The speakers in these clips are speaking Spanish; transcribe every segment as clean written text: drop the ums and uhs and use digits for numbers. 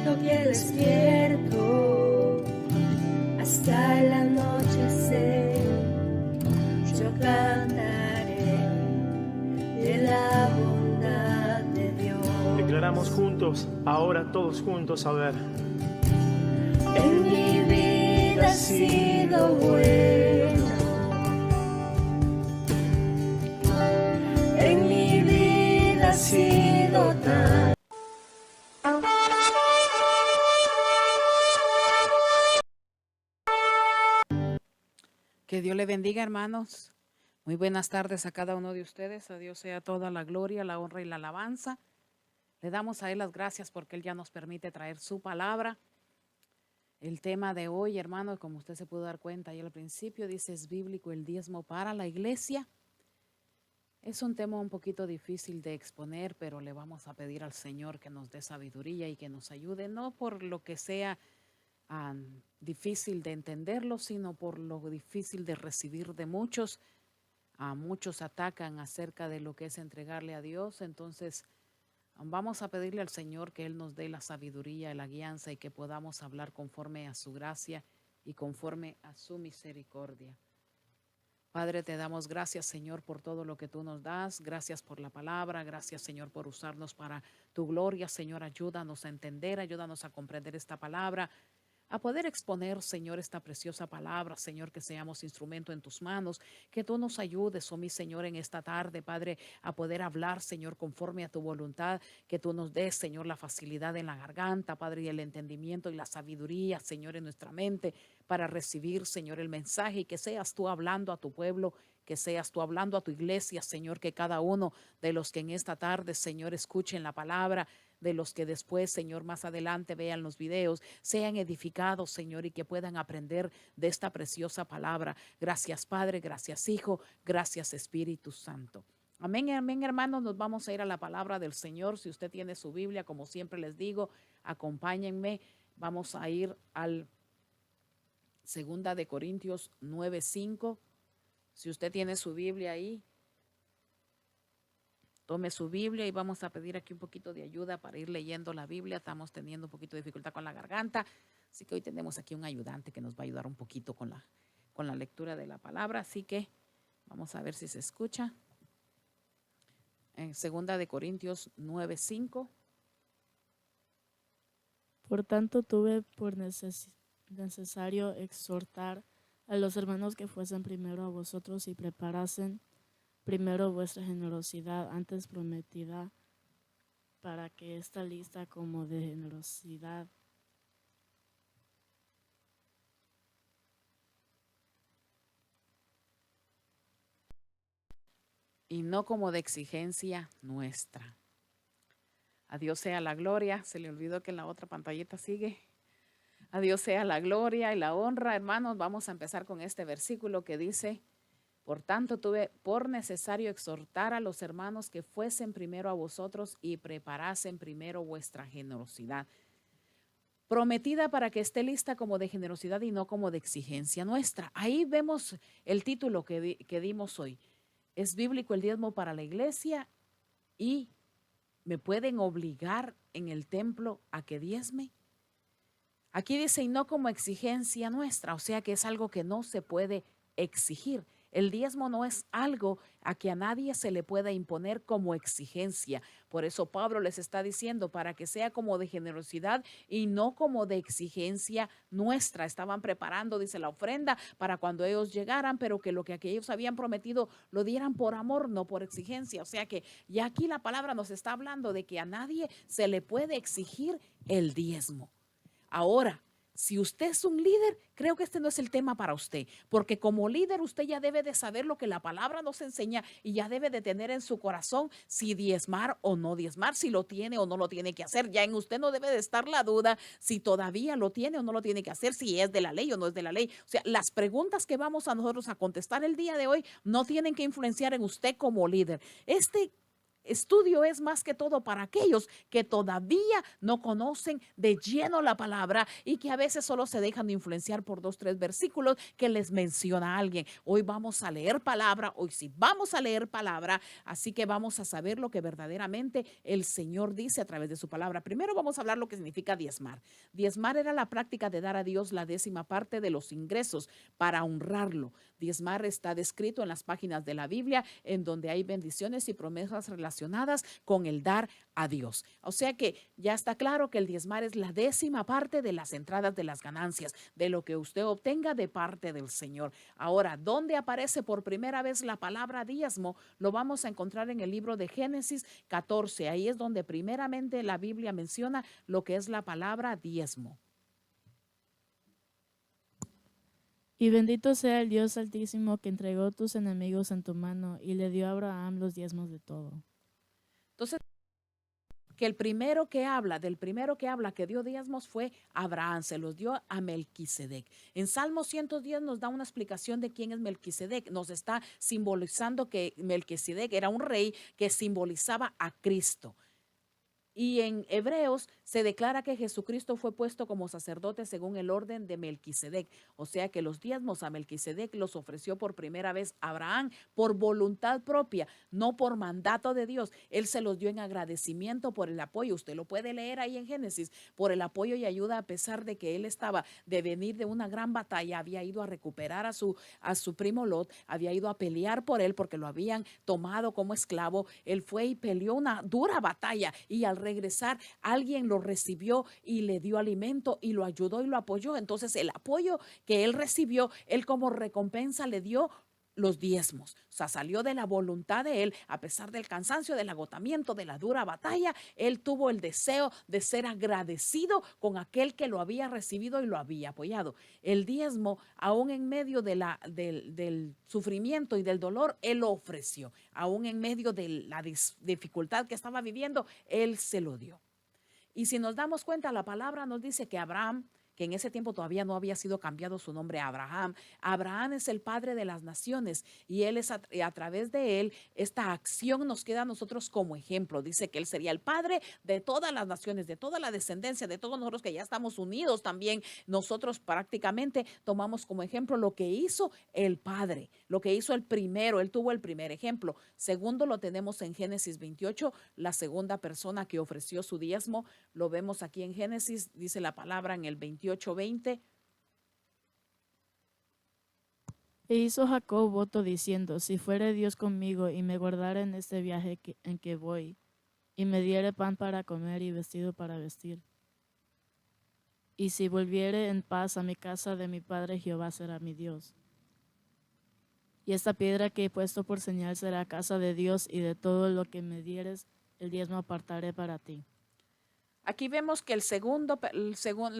toque despierto hasta el anochecer. Yo cantaré de la bondad de Dios. Declaramos juntos, ahora todos juntos, a ver. En mi vida ha sido bueno. En mi vida ha sido tan. Que Dios le bendiga, hermanos. Muy buenas tardes a cada uno de ustedes. A Dios sea toda la gloria, la honra y la alabanza. Le damos a Él las gracias porque Él ya nos permite traer su palabra. El tema de hoy, hermano, como usted se pudo dar cuenta ahí al principio, dice: es bíblico el diezmo para la iglesia. Es un tema un poquito difícil de exponer, pero le vamos a pedir al Señor que nos dé sabiduría y que nos ayude, no por lo que sea difícil de entenderlo, sino por lo difícil de recibir de muchos. A muchos atacan acerca de lo que es entregarle a Dios. Entonces vamos a pedirle al Señor que Él nos dé la sabiduría, la guianza, y que podamos hablar conforme a su gracia y conforme a su misericordia. Padre, te damos gracias, Señor, por todo lo que tú nos das. Gracias por la palabra. Gracias, Señor, por usarnos para tu gloria. Señor, ayúdanos a entender, ayúdanos a comprender esta palabra, a poder exponer, Señor, esta preciosa palabra. Señor, que seamos instrumento en tus manos, que tú nos ayudes, oh mi Señor, en esta tarde, Padre, a poder hablar, Señor, conforme a tu voluntad, que tú nos des, Señor, la facilidad en la garganta, Padre, y el entendimiento y la sabiduría, Señor, en nuestra mente, para recibir, Señor, el mensaje, y que seas tú hablando a tu pueblo, que seas tú hablando a tu iglesia, Señor, que cada uno de los que en esta tarde, Señor, escuchen la palabra, de los que después, Señor, más adelante vean los videos, sean edificados, Señor, y que puedan aprender de esta preciosa palabra. Gracias, Padre, gracias, Hijo, gracias, Espíritu Santo. Amén, amén, hermanos. Nos vamos a ir a la palabra del Señor. Si usted tiene su Biblia, como siempre les digo, acompáñenme. Vamos a ir al 2 de Corintios 9:5. Si usted tiene su Biblia ahí, tome su Biblia y vamos a pedir aquí un poquito de ayuda para ir leyendo la Biblia. Estamos teniendo un poquito de dificultad con la garganta, así que hoy tenemos aquí un ayudante que nos va a ayudar un poquito con la lectura de la palabra. Así que vamos a ver si se escucha. En 2 de Corintios 9:5. Por tanto, tuve por necesario exhortar a los hermanos que fuesen primero a vosotros y preparasen primero vuestra generosidad antes prometida, para que esta lista como de generosidad y no como de exigencia nuestra. A Dios sea la gloria. Se le olvidó que en la otra pantallita sigue. A Dios sea la gloria y la honra. Hermanos, vamos a empezar con este versículo que dice: por tanto, tuve por necesario exhortar a los hermanos que fuesen primero a vosotros y preparasen primero vuestra generosidad, prometida para que esté lista como de generosidad y no como de exigencia nuestra. Ahí vemos el título que dimos hoy. ¿Es bíblico el diezmo para la iglesia? ¿Y me pueden obligar en el templo a que diezme? Aquí dice: y no como exigencia nuestra, o sea que es algo que no se puede exigir. El diezmo no es algo a que a nadie se le pueda imponer como exigencia. Por eso Pablo les está diciendo, para que sea como de generosidad y no como de exigencia nuestra. Estaban preparando, dice, la ofrenda para cuando ellos llegaran, pero que lo que ellos habían prometido lo dieran por amor, no por exigencia. O sea que ya aquí la palabra nos está hablando de que a nadie se le puede exigir el diezmo. Ahora, si usted es un líder, creo que este no es el tema para usted, porque como líder usted ya debe de saber lo que la palabra nos enseña y ya debe de tener en su corazón si diezmar o no diezmar, si lo tiene o no lo tiene que hacer. Ya en usted no debe de estar la duda si todavía lo tiene o no lo tiene que hacer, si es de la ley o no es de la ley. O sea, las preguntas que vamos a nosotros a contestar el día de hoy no tienen que influenciar en usted como líder. estudio es más que todo para aquellos que todavía no conocen de lleno la palabra y que a veces solo se dejan de influenciar por 2, 3 versículos que les menciona a alguien. Hoy vamos a leer palabra, hoy sí vamos a leer palabra, así que vamos a saber lo que verdaderamente el Señor dice a través de su palabra. Primero vamos a hablar lo que significa diezmar. Diezmar era la práctica de dar a Dios la 10ª parte de los ingresos para honrarlo. Diezmar está descrito en las páginas de la Biblia en donde hay bendiciones y promesas relacionadas con el dar a Dios. O sea que ya está claro que el diezmar es la 10ª parte de las entradas de las ganancias, de lo que usted obtenga de parte del Señor. Ahora, ¿dónde aparece por primera vez la palabra diezmo? Lo vamos a encontrar en el libro de Génesis 14. Ahí es donde primeramente la Biblia menciona lo que es la palabra diezmo. Y bendito sea el Dios Altísimo que entregó tus enemigos en tu mano y le dio a Abraham los diezmos de todo. Entonces, que del primero que habla que dio diezmos fue Abraham, se los dio a Melquisedec. En Salmo 110 nos da una explicación de quién es Melquisedec. Nos está simbolizando que Melquisedec era un rey que simbolizaba a Cristo. Y en Hebreos se declara que Jesucristo fue puesto como sacerdote según el orden de Melquisedec. O sea que los diezmos a Melquisedec los ofreció por primera vez Abraham por voluntad propia, no por mandato de Dios. Él se los dio en agradecimiento por el apoyo. Usted lo puede leer ahí en Génesis, por el apoyo y ayuda a pesar de que él estaba de venir de una gran batalla, había ido a recuperar a su primo Lot, había ido a pelear por él porque lo habían tomado como esclavo. Él fue y peleó una dura batalla y al regresar alguien lo recibió y le dio alimento y lo ayudó y lo apoyó. Entonces el apoyo que él recibió, él como recompensa le dio los diezmos. O sea, salió de la voluntad de él, a pesar del cansancio, del agotamiento, de la dura batalla, él tuvo el deseo de ser agradecido con aquel que lo había recibido y lo había apoyado. El diezmo, aún en medio de del sufrimiento y del dolor, él lo ofreció. Aún en medio de la dificultad que estaba viviendo, él se lo dio. Y si nos damos cuenta, la palabra nos dice que Abraham, que en ese tiempo todavía no había sido cambiado su nombre a Abraham. Abraham es el padre de las naciones y él es a través de él, esta acción nos queda a nosotros como ejemplo. Dice que él sería el padre de todas las naciones, de toda la descendencia, de todos nosotros que ya estamos unidos también. Nosotros prácticamente tomamos como ejemplo lo que hizo el padre, lo que hizo el primero, él tuvo el primer ejemplo. Segundo lo tenemos en Génesis 28, la segunda persona que ofreció su diezmo, lo vemos aquí en Génesis, dice la palabra en el 28:20. E hizo Jacob voto diciendo, si fuere Dios conmigo y me guardare en este viaje en que voy, y me diere pan para comer y vestido para vestir, y si volviere en paz a mi casa de mi padre, Jehová será mi Dios. Y esta piedra que he puesto por señal será casa de Dios, y de todo lo que me dieres, el diezmo apartaré para ti. Aquí vemos que la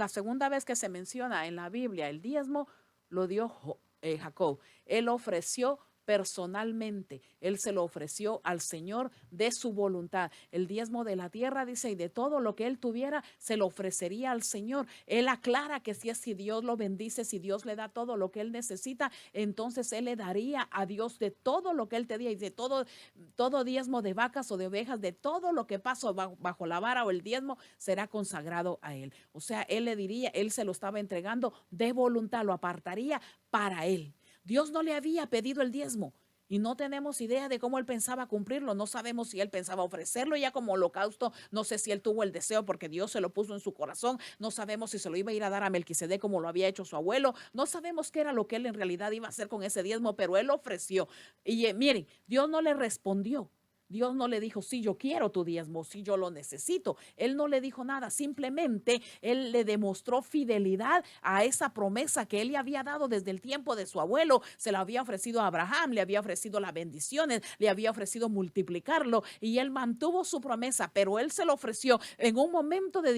segunda vez que se menciona en la Biblia el diezmo lo dio Jacob. Él ofreció personalmente, él se lo ofreció al Señor de su voluntad. El diezmo de la tierra, dice, y de todo lo que él tuviera, se lo ofrecería al Señor. Él aclara que si Dios lo bendice, si Dios le da todo lo que él necesita, entonces él le daría a Dios de todo lo que él te diera, y de todo diezmo de vacas o de ovejas, de todo lo que pasó bajo la vara o el diezmo, será consagrado a él. O sea, él le diría, él se lo estaba entregando de voluntad, lo apartaría para él. Dios no le había pedido el diezmo y no tenemos idea de cómo él pensaba cumplirlo. No sabemos si él pensaba ofrecerlo ya como holocausto. No sé si él tuvo el deseo porque Dios se lo puso en su corazón. No sabemos si se lo iba a ir a dar a Melquisedec como lo había hecho su abuelo. No sabemos qué era lo que él en realidad iba a hacer con ese diezmo, pero él ofreció. Y miren, Dios no le respondió. Dios no le dijo, sí, yo quiero tu diezmo, sí, yo lo necesito. Él no le dijo nada, simplemente él le demostró fidelidad a esa promesa que él le había dado desde el tiempo de su abuelo. Se la había ofrecido a Abraham, le había ofrecido las bendiciones, le había ofrecido multiplicarlo y él mantuvo su promesa, pero él se lo ofreció en un momento de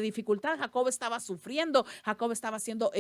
dificultad. Jacob estaba sufriendo, Jacob estaba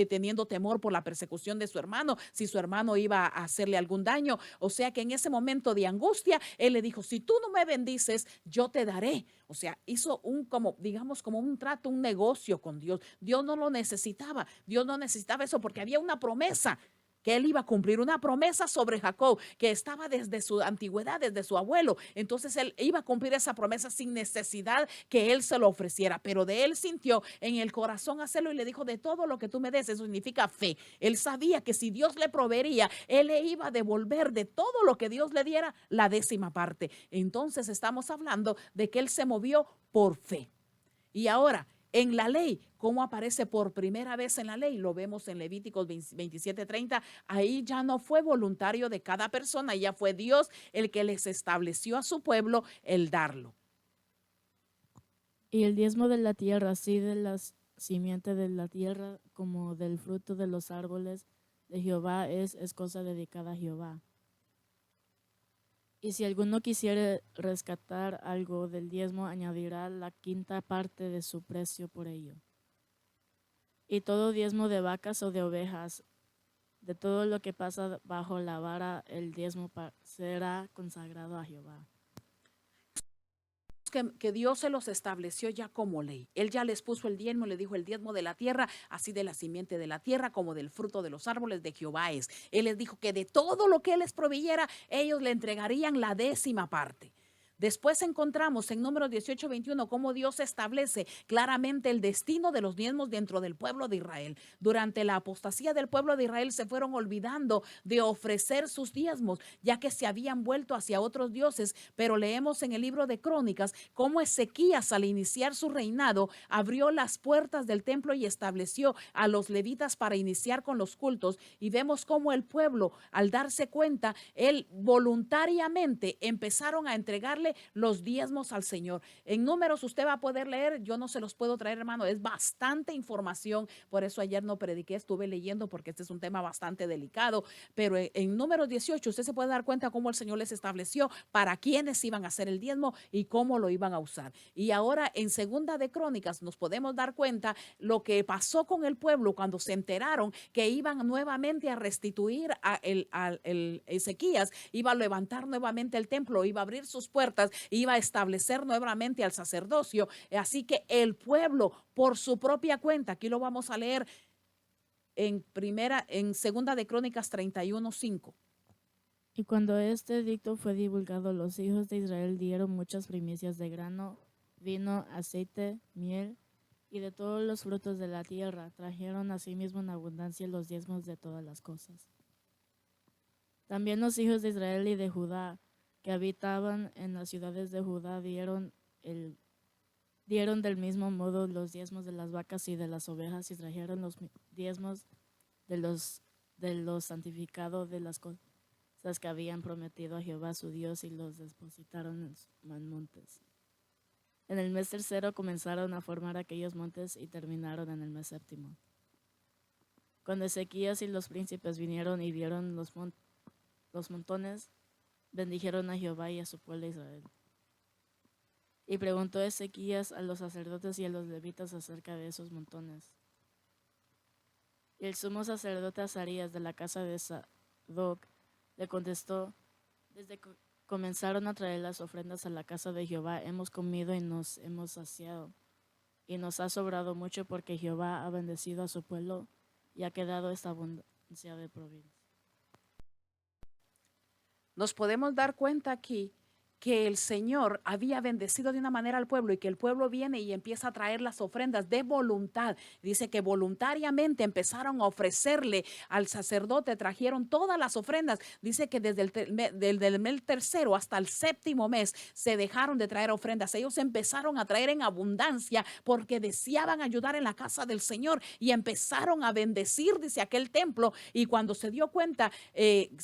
teniendo temor por la persecución de su hermano, si su hermano iba a hacerle algún daño. O sea que en ese momento de angustia, él le dijo, si tú no me bendices, yo te daré. O sea, hizo como un trato, un negocio con Dios. Dios no lo necesitaba, Dios no necesitaba eso porque había una promesa que él iba a cumplir una promesa sobre Jacob, que estaba desde su antigüedad, desde su abuelo. Entonces él iba a cumplir esa promesa sin necesidad que él se lo ofreciera, pero de él sintió en el corazón hacerlo y le dijo: de todo lo que tú me des. Eso significa fe. Él sabía que si Dios le proveería, él le iba a devolver de todo lo que Dios le diera la 10ª parte. Entonces estamos hablando de que él se movió por fe. Y ahora, en la ley, ¿cómo aparece por primera vez en la ley? Lo vemos en Levíticos 27:30. Ahí ya no fue voluntario de cada persona, ya fue Dios el que les estableció a su pueblo el darlo. Y el diezmo de la tierra, así de la simiente de la tierra como del fruto de los árboles de Jehová, es cosa dedicada a Jehová. Y si alguno quisiere rescatar algo del diezmo, añadirá la 5ª parte de su precio por ello. Y todo diezmo de vacas o de ovejas, de todo lo que pasa bajo la vara, el diezmo será consagrado a Jehová. Que Dios se los estableció ya como ley. Él ya les puso el diezmo, le dijo: el diezmo de la tierra, así de la simiente de la tierra como del fruto de los árboles de Jehová es. Él les dijo que de todo lo que él les proveyera, ellos le entregarían la 10ª parte. Después encontramos en Números 18:21 cómo Dios establece claramente el destino de los diezmos dentro del pueblo de Israel. Durante la apostasía del pueblo de Israel se fueron olvidando de ofrecer sus diezmos, ya que se habían vuelto hacia otros dioses. Pero leemos en el libro de Crónicas cómo Ezequías, al iniciar su reinado, abrió las puertas del templo y estableció a los levitas para iniciar con los cultos. Y vemos cómo el pueblo, al darse cuenta, él voluntariamente empezaron a entregarle los diezmos al Señor. En Números usted va a poder leer, yo no se los puedo traer, hermano, es bastante información, por eso ayer no prediqué, estuve leyendo porque este es un tema bastante delicado, pero en Números 18 usted se puede dar cuenta cómo el Señor les estableció para quiénes iban a hacer el diezmo y cómo lo iban a usar. Y ahora en Segunda de Crónicas nos podemos dar cuenta lo que pasó con el pueblo cuando se enteraron que iban nuevamente a restituir a el Ezequías, iba a levantar nuevamente el templo, iba a abrir sus puertas, iba a establecer nuevamente al sacerdocio. Así que el pueblo, por su propia cuenta, aquí lo vamos a leer en Segunda de Crónicas 31:5. Y cuando este edicto fue divulgado, los hijos de Israel dieron muchas primicias de grano, vino, aceite, miel y de todos los frutos de la tierra. Trajeron asimismo en abundancia los diezmos de todas las cosas. También los hijos de Israel y de Judá, que habitaban en las ciudades de Judá, dieron del mismo modo los diezmos de las vacas y de las ovejas, y trajeron los diezmos de los santificados de las cosas que habían prometido a Jehová su Dios, y los depositaron en los montes. En el mes 3 comenzaron a formar aquellos montes y terminaron en el mes 7. Cuando Ezequías y los príncipes vinieron y vieron los montones, bendijeron a Jehová y a su pueblo Israel. Y preguntó Ezequías a los sacerdotes y a los levitas acerca de esos montones. Y el sumo sacerdote Azarías, de la casa de Sadoc, le contestó: desde que comenzaron a traer las ofrendas a la casa de Jehová, hemos comido y nos hemos saciado, y nos ha sobrado mucho, porque Jehová ha bendecido a su pueblo y ha quedado esta abundancia de provincia. Nos podemos dar cuenta aquí que el Señor había bendecido de una manera al pueblo, y que el pueblo viene y empieza a traer las ofrendas de voluntad. Dice que voluntariamente empezaron a ofrecerle al sacerdote, trajeron todas las ofrendas. Dice que desde el mes 3 hasta el 7 mes se dejaron de traer ofrendas. Ellos empezaron a traer en abundancia porque deseaban ayudar en la casa del Señor, y empezaron a bendecir, dice, aquel templo. Y cuando se dio cuenta,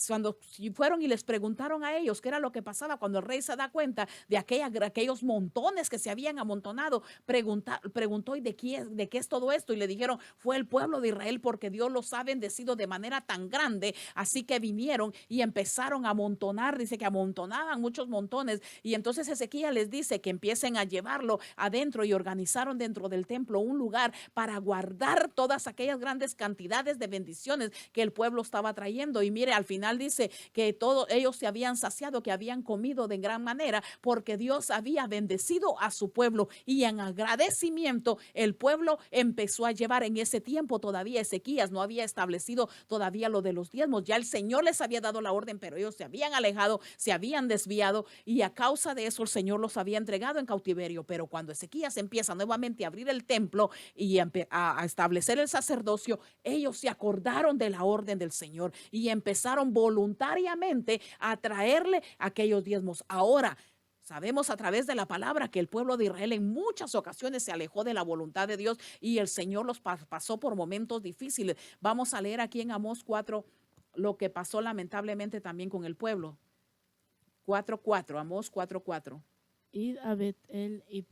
cuando fueron y les preguntaron a ellos qué era lo que pasaba, cuando el rey se da cuenta de aquellos montones que se habían amontonado, preguntó: ¿y de qué es todo esto? Y le dijeron: fue el pueblo de Israel, porque Dios los ha bendecido de manera tan grande. Así que vinieron y empezaron a amontonar, dice que amontonaban muchos montones. Y entonces Ezequías les dice que empiecen a llevarlo adentro, y organizaron dentro del templo un lugar para guardar todas aquellas grandes cantidades de bendiciones que el pueblo estaba trayendo. Y mire, al final dice que todos ellos se habían saciado, que habían comido de gran gran manera porque Dios había bendecido a su pueblo y en agradecimiento el pueblo empezó a llevar. En ese tiempo todavía Ezequías no había establecido todavía lo de los diezmos. Ya el Señor les había dado la orden, pero ellos se habían alejado, se habían desviado y a causa de eso el Señor los había entregado en cautiverio. Pero cuando Ezequías empieza nuevamente a abrir el templo y a establecer el sacerdocio, ellos se acordaron de la orden del Señor y empezaron voluntariamente a traerle aquellos diezmos. Ahora, sabemos a través de la palabra que el pueblo de Israel en muchas ocasiones se alejó de la voluntad de Dios y el Señor los pasó por momentos difíciles. Vamos a leer aquí en Amós 4 lo que pasó lamentablemente también con el pueblo. 4:4, Amós 4:4. Id a Betel y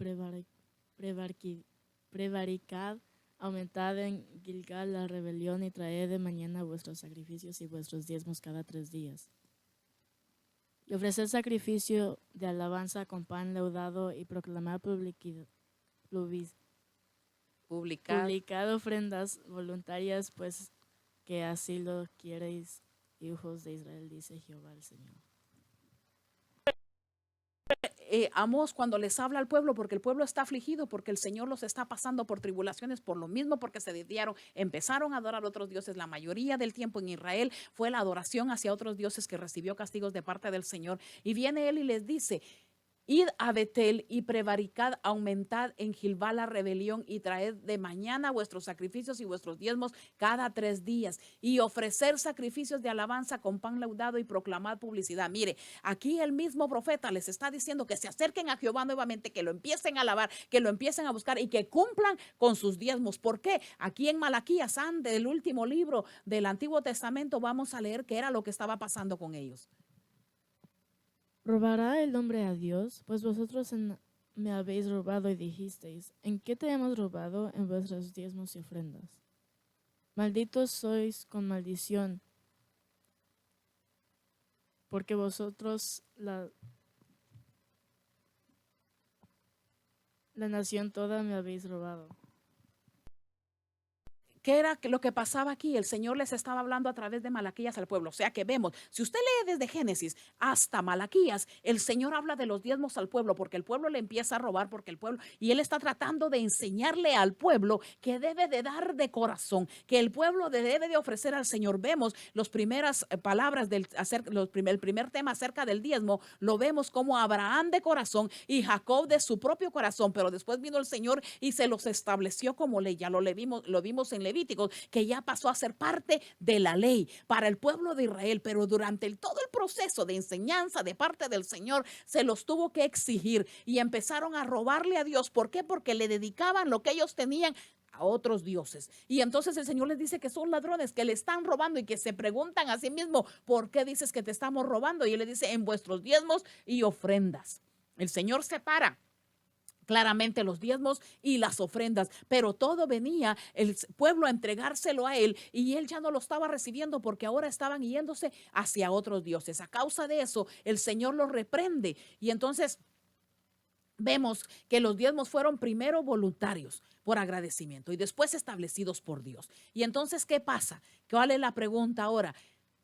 prevaricad, aumentad en Gilgal la rebelión y traed de mañana vuestros sacrificios y vuestros diezmos cada 3 días. Y ofreced sacrificio de alabanza con pan leudado y proclamad publicad ofrendas voluntarias, pues que así lo queréis, hijos de Israel, dice Jehová el Señor. Amós cuando les habla al pueblo, porque el pueblo está afligido, porque el Señor los está pasando por tribulaciones, por lo mismo, porque se desviaron, empezaron a adorar a otros dioses. La mayoría del tiempo en Israel fue la adoración hacia otros dioses que recibió castigos de parte del Señor. Y viene él y les dice: id a Betel y prevaricad, aumentad en Gilgal la rebelión y traed de mañana vuestros sacrificios y vuestros diezmos cada 3 días y ofrecer sacrificios de alabanza con pan leudado y proclamad publicidad. Mire, aquí el mismo profeta les está diciendo que se acerquen a Jehová nuevamente, que lo empiecen a alabar, que lo empiecen a buscar y que cumplan con sus diezmos. ¿Por qué? Aquí en Malaquías, del último libro del Antiguo Testamento, vamos a leer qué era lo que estaba pasando con ellos. ¿Robará el hombre a Dios? Pues vosotros me habéis robado y dijisteis: ¿en qué te hemos robado? En vuestros diezmos y ofrendas. Malditos sois con maldición, porque vosotros la nación toda me habéis robado. ¿Qué era lo que pasaba aquí? El Señor les estaba hablando a través de Malaquías al pueblo. O sea que vemos, si usted lee desde Génesis hasta Malaquías, el Señor habla de los diezmos al pueblo, porque el pueblo le empieza a robar, porque el pueblo, y Él está tratando de enseñarle al pueblo que debe de dar de corazón, que el pueblo debe de ofrecer al Señor. Vemos las primeras palabras, el primer tema acerca del diezmo, lo vemos como Abraham de corazón y Jacob de su propio corazón, pero después vino el Señor y se los estableció como ley. Ya lo vimos en Levíticos, que ya pasó a ser parte de la ley para el pueblo de Israel, pero durante todo el proceso de enseñanza de parte del Señor se los tuvo que exigir y empezaron a robarle a Dios. ¿Por qué? Porque le dedicaban lo que ellos tenían a otros dioses. Y entonces el Señor les dice que son ladrones, que le están robando y que se preguntan a sí mismo: ¿por qué dices que te estamos robando? Y Él les dice: en vuestros diezmos y ofrendas. El Señor separa claramente los diezmos y las ofrendas, pero todo venía el pueblo a entregárselo a Él y Él ya no lo estaba recibiendo porque ahora estaban yéndose hacia otros dioses. A causa de eso, el Señor los reprende y entonces vemos que los diezmos fueron primero voluntarios por agradecimiento y después establecidos por Dios. Y entonces, ¿qué pasa? ¿Cuál es la pregunta ahora?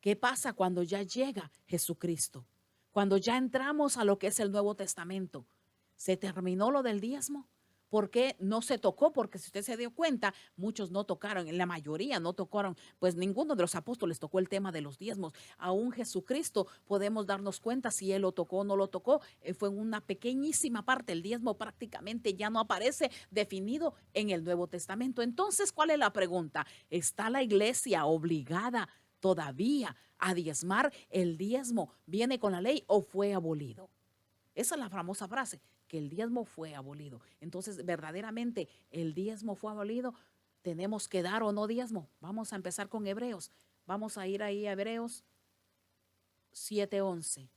¿Qué pasa cuando ya llega Jesucristo? Cuando ya entramos a lo que es el Nuevo Testamento. ¿Se terminó lo del diezmo? ¿Por qué no se tocó? Porque si usted se dio cuenta, muchos no tocaron, en la mayoría no tocaron, pues ninguno de los apóstoles tocó el tema de los diezmos. Aún Jesucristo podemos darnos cuenta si Él lo tocó o no lo tocó. Fue una pequeñísima parte, el diezmo prácticamente ya no aparece definido en el Nuevo Testamento. Entonces, ¿cuál es la pregunta? ¿Está la iglesia obligada todavía a diezmar? ¿El diezmo viene con la ley o fue abolido? Esa es la famosa frase, que el diezmo fue abolido. Entonces, verdaderamente, ¿el diezmo fue abolido? ¿Tenemos que dar o no diezmo? Vamos a empezar con Hebreos. Vamos a ir ahí a Hebreos 7:11.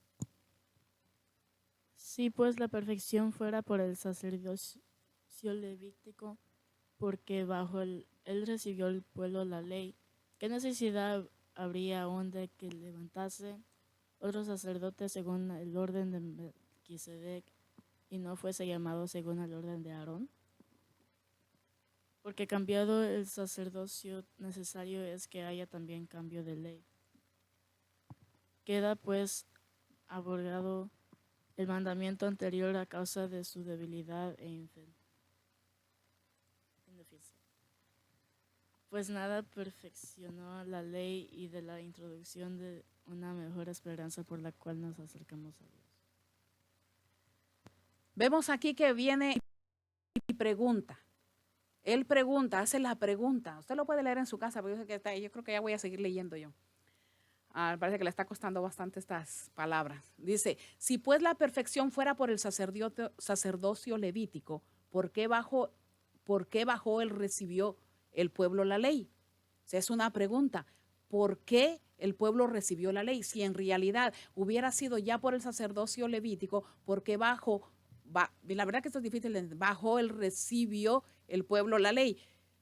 Si pues la perfección fuera por el sacerdocio levítico, porque bajo él recibió el pueblo la ley, ¿qué necesidad habría aún de que levantase otro sacerdote según el orden de Melquisedec y no fuese llamado según el orden de Aarón? Porque cambiado el sacerdocio, necesario es que haya también cambio de ley. Queda pues abrogado el mandamiento anterior a causa de su debilidad e ineficacia. Pues nada perfeccionó la ley y de la introducción de una mejor esperanza por la cual nos acercamos a Dios. Vemos aquí que viene y pregunta. Él pregunta, hace la pregunta. Usted lo puede leer en su casa, pero yo creo que ya voy a seguir leyendo yo. Parece que le está costando bastante estas palabras. Dice, si pues la perfección fuera por el sacerdocio levítico, ¿por qué bajo él recibió el pueblo la ley? O sea, es una pregunta. ¿Por qué el pueblo recibió la ley? Si en realidad hubiera sido ya por el sacerdocio levítico, ¿por qué la verdad que esto es difícil, bajo él recibió el pueblo la ley?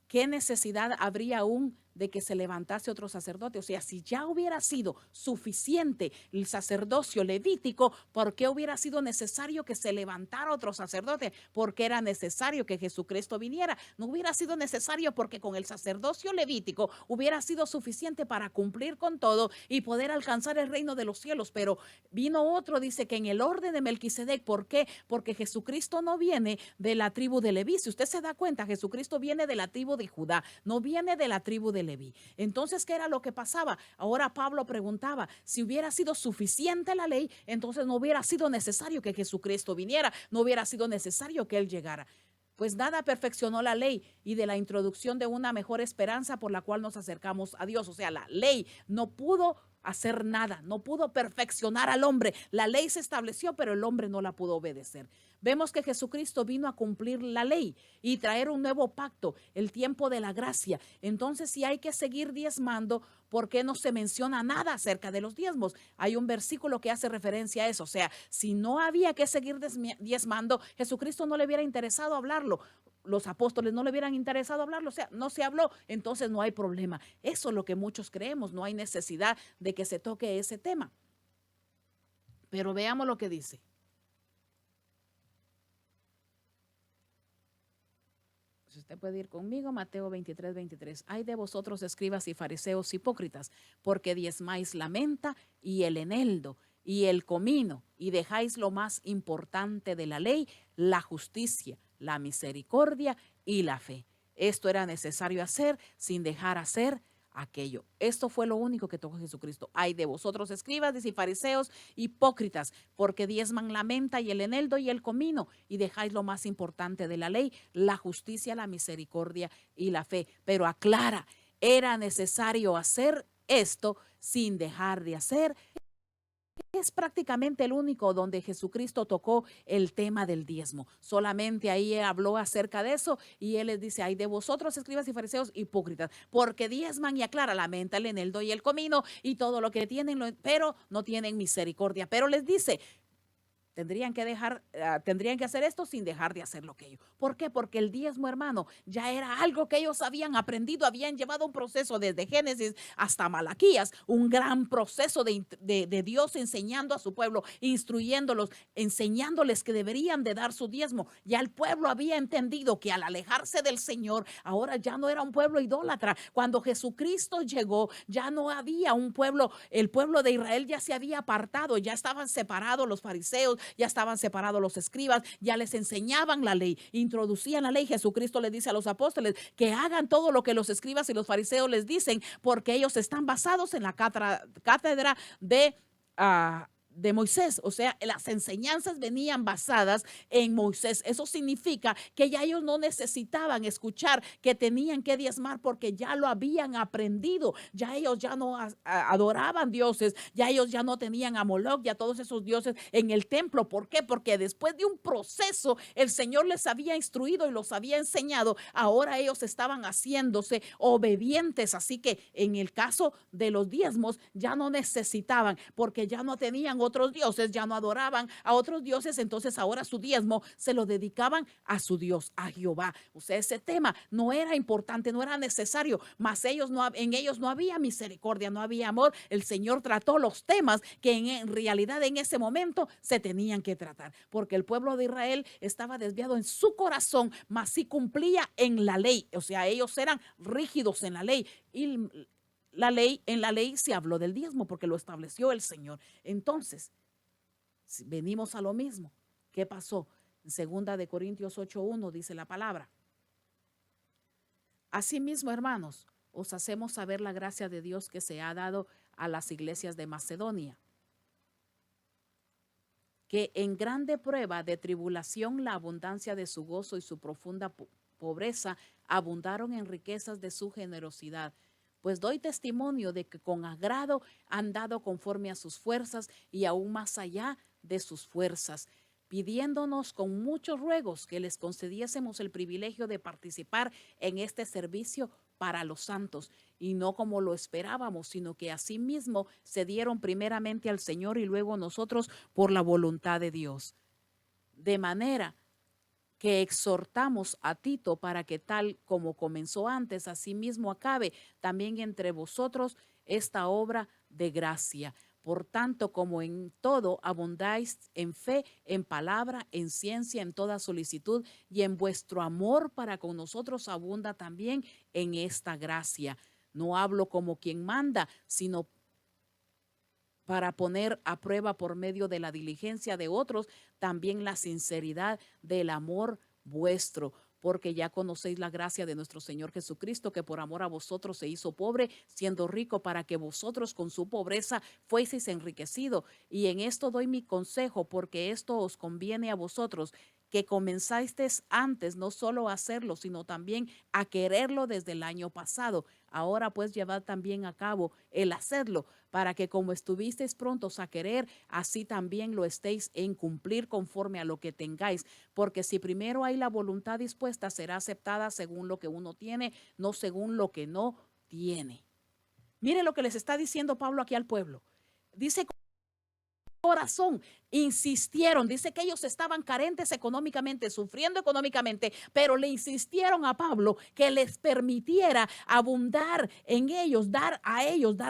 ¿Qué necesidad habría aún de que se levantase otro sacerdote? O sea, si ya hubiera sido suficiente el sacerdocio levítico, ¿por qué hubiera sido necesario que se levantara otro sacerdote? Porque era necesario que Jesucristo viniera. No hubiera sido necesario porque con el sacerdocio levítico hubiera sido suficiente para cumplir con todo y poder alcanzar el reino de los cielos. Pero vino otro, dice que en el orden de Melquisedec. ¿Por qué? Porque Jesucristo no viene de la tribu de Leví. Si usted se da cuenta, Jesucristo viene de la tribu de Judá, no viene de la tribu de Leví. Entonces, ¿qué era lo que pasaba? Ahora Pablo preguntaba, si hubiera sido suficiente la ley, entonces no hubiera sido necesario que Jesucristo viniera, no hubiera sido necesario que él llegara. Pues nada perfeccionó la ley y de la introducción de una mejor esperanza por la cual nos acercamos a Dios. O sea, la ley no pudo hacer nada, no pudo perfeccionar al hombre. La ley se estableció, pero el hombre no la pudo obedecer. Vemos que Jesucristo vino a cumplir la ley y traer un nuevo pacto, el tiempo de la gracia. Entonces, si hay que seguir diezmando, ¿por qué no se menciona nada acerca de los diezmos? Hay un versículo que hace referencia a eso. O sea, si no había que seguir diezmando, Jesucristo no le hubiera interesado hablarlo. Los apóstoles no le hubieran interesado hablarlo, o sea, no se habló, entonces no hay problema. Eso es lo que muchos creemos, no hay necesidad de que se toque ese tema. Pero veamos lo que dice. Si usted puede ir conmigo, Mateo 23:23. Ay de vosotros, escribas y fariseos hipócritas, porque diezmáis la menta y el eneldo y el comino, y dejáis lo más importante de la ley, la justicia, la misericordia y la fe. Esto era necesario hacer sin dejar hacer aquello. Esto fue lo único que tocó Jesucristo. Ay de vosotros, escribas y fariseos hipócritas, porque diezman la menta y el eneldo y el comino, y dejáis lo más importante de la ley, la justicia, la misericordia y la fe. Pero aclara, era necesario hacer esto sin dejar de hacer. Es prácticamente el único donde Jesucristo tocó el tema del diezmo. Solamente ahí él habló acerca de eso y él les dice, ay de vosotros, escribas y fariseos hipócritas, porque diezman y aclara la menta, el eneldo y el comino y todo lo que tienen, pero no tienen misericordia. Pero les dice, tendrían que hacer esto sin dejar de hacer lo que ellos. ¿Por qué? Porque el diezmo, hermano, ya era algo que ellos habían aprendido, habían llevado un proceso desde Génesis hasta Malaquías, un gran proceso de Dios enseñando a su pueblo, instruyéndolos, enseñándoles que deberían de dar su diezmo. Ya el pueblo había entendido que al alejarse del Señor, ahora ya no era un pueblo idólatra. Cuando Jesucristo llegó, ya no había un pueblo, el pueblo de Israel ya se había apartado, ya estaban separados los fariseos, ya estaban separados los escribas, ya les enseñaban la ley, introducían la ley. Jesucristo le dice a los apóstoles que hagan todo lo que los escribas y los fariseos les dicen, porque ellos están basados en la cátedra de Moisés. O sea, las enseñanzas venían basadas en Moisés. Eso significa que ya ellos no necesitaban escuchar que tenían que diezmar porque ya lo habían aprendido. Ya ellos ya no adoraban dioses, ya ellos ya no tenían a Moloch, ya todos esos dioses en el templo. ¿Por qué? Porque después de un proceso el Señor les había instruido y los había enseñado. Ahora ellos estaban haciéndose obedientes. Así que en el caso de los diezmos ya no necesitaban, porque ya no tenían otros dioses, ya no adoraban a otros dioses, entonces ahora su diezmo se lo dedicaban a su Dios, a Jehová. O sea, ese tema no era importante, no era necesario, mas en ellos no había misericordia, no había amor. El Señor trató los temas que en realidad en ese momento se tenían que tratar, porque el pueblo de Israel estaba desviado en su corazón, mas sí cumplía en la ley. O sea, ellos eran rígidos en la ley y en la ley se habló del diezmo porque lo estableció el Señor. Entonces, Venimos a lo mismo. ¿Qué pasó? En 2 Corintios 8:1 dice la palabra. Asimismo, hermanos, os hacemos saber la gracia de Dios que se ha dado a las iglesias de Macedonia, que en grande prueba de tribulación la abundancia de su gozo y su profunda pobreza abundaron en riquezas de su generosidad. Pues doy testimonio de que con agrado han dado conforme a sus fuerzas y aún más allá de sus fuerzas, pidiéndonos con muchos ruegos que les concediésemos el privilegio de participar en este servicio para los santos, y no como lo esperábamos, sino que asimismo se dieron primeramente al Señor y luego nosotros por la voluntad de Dios. De manera que exhortamos a Tito para que tal como comenzó antes, asimismo acabe también entre vosotros esta obra de gracia. Por tanto, como en todo abundáis en fe, en palabra, en ciencia, en toda solicitud, y en vuestro amor para con nosotros abunda también en esta gracia. No hablo como quien manda, sino para poner a prueba por medio de la diligencia de otros también la sinceridad del amor vuestro, porque ya conocéis la gracia de nuestro Señor Jesucristo, que por amor a vosotros se hizo pobre, siendo rico, para que vosotros con su pobreza fueseis enriquecidos. Y en esto doy mi consejo, porque esto os conviene a vosotros, que comenzasteis antes no solo a hacerlo, sino también a quererlo desde el año pasado. Ahora pues llevad también a cabo el hacerlo, para que como estuvisteis prontos a querer, así también lo estéis en cumplir conforme a lo que tengáis. Porque si primero hay la voluntad dispuesta, será aceptada según lo que uno tiene, no según lo que no tiene. Mire lo que les está diciendo Pablo aquí al pueblo. Dice corazón, insistieron, dice que ellos estaban carentes económicamente, sufriendo económicamente, pero le insistieron a Pablo que les permitiera abundar en ellos, dar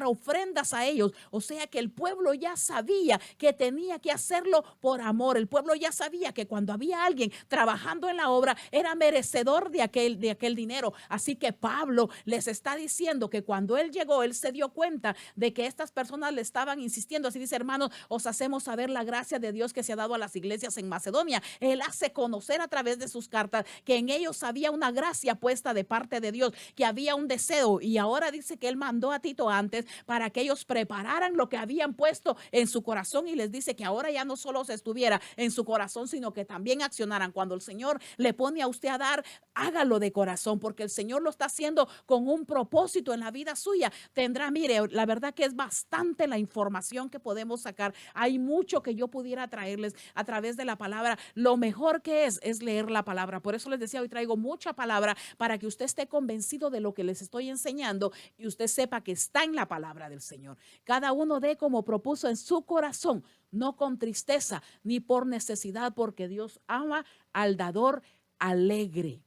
ofrendas a ellos. O sea que el pueblo ya sabía que tenía que hacerlo por amor. El pueblo ya sabía que cuando había alguien trabajando en la obra era merecedor de aquel dinero. Así que Pablo les está diciendo que cuando él llegó, él se dio cuenta de que estas personas le estaban insistiendo. Así dice, hermanos, os hacemos saber la gracia de Dios que se ha dado a las iglesias en Macedonia. Él hace conocer a través de sus cartas que en ellos había una gracia puesta de parte de Dios, que había un deseo, y ahora dice que él mandó a Tito antes para que ellos prepararan lo que habían puesto en su corazón, y les dice que ahora ya no solo se estuviera en su corazón, sino que también accionaran. Cuando el Señor le pone a usted a dar, hágalo de corazón, porque el Señor lo está haciendo con un propósito en la vida suya. Tendrá, mire, la verdad que es bastante la información que podemos sacar. Hay mucho que yo pudiera traerles a través de la palabra. Lo mejor que es leer la palabra. Por eso les decía, hoy traigo mucha palabra para que usted esté convencido de lo que les estoy enseñando y usted sepa que está en la palabra del Señor. Cada uno dé como propuso en su corazón, no con tristeza ni por necesidad, porque Dios ama al dador alegre.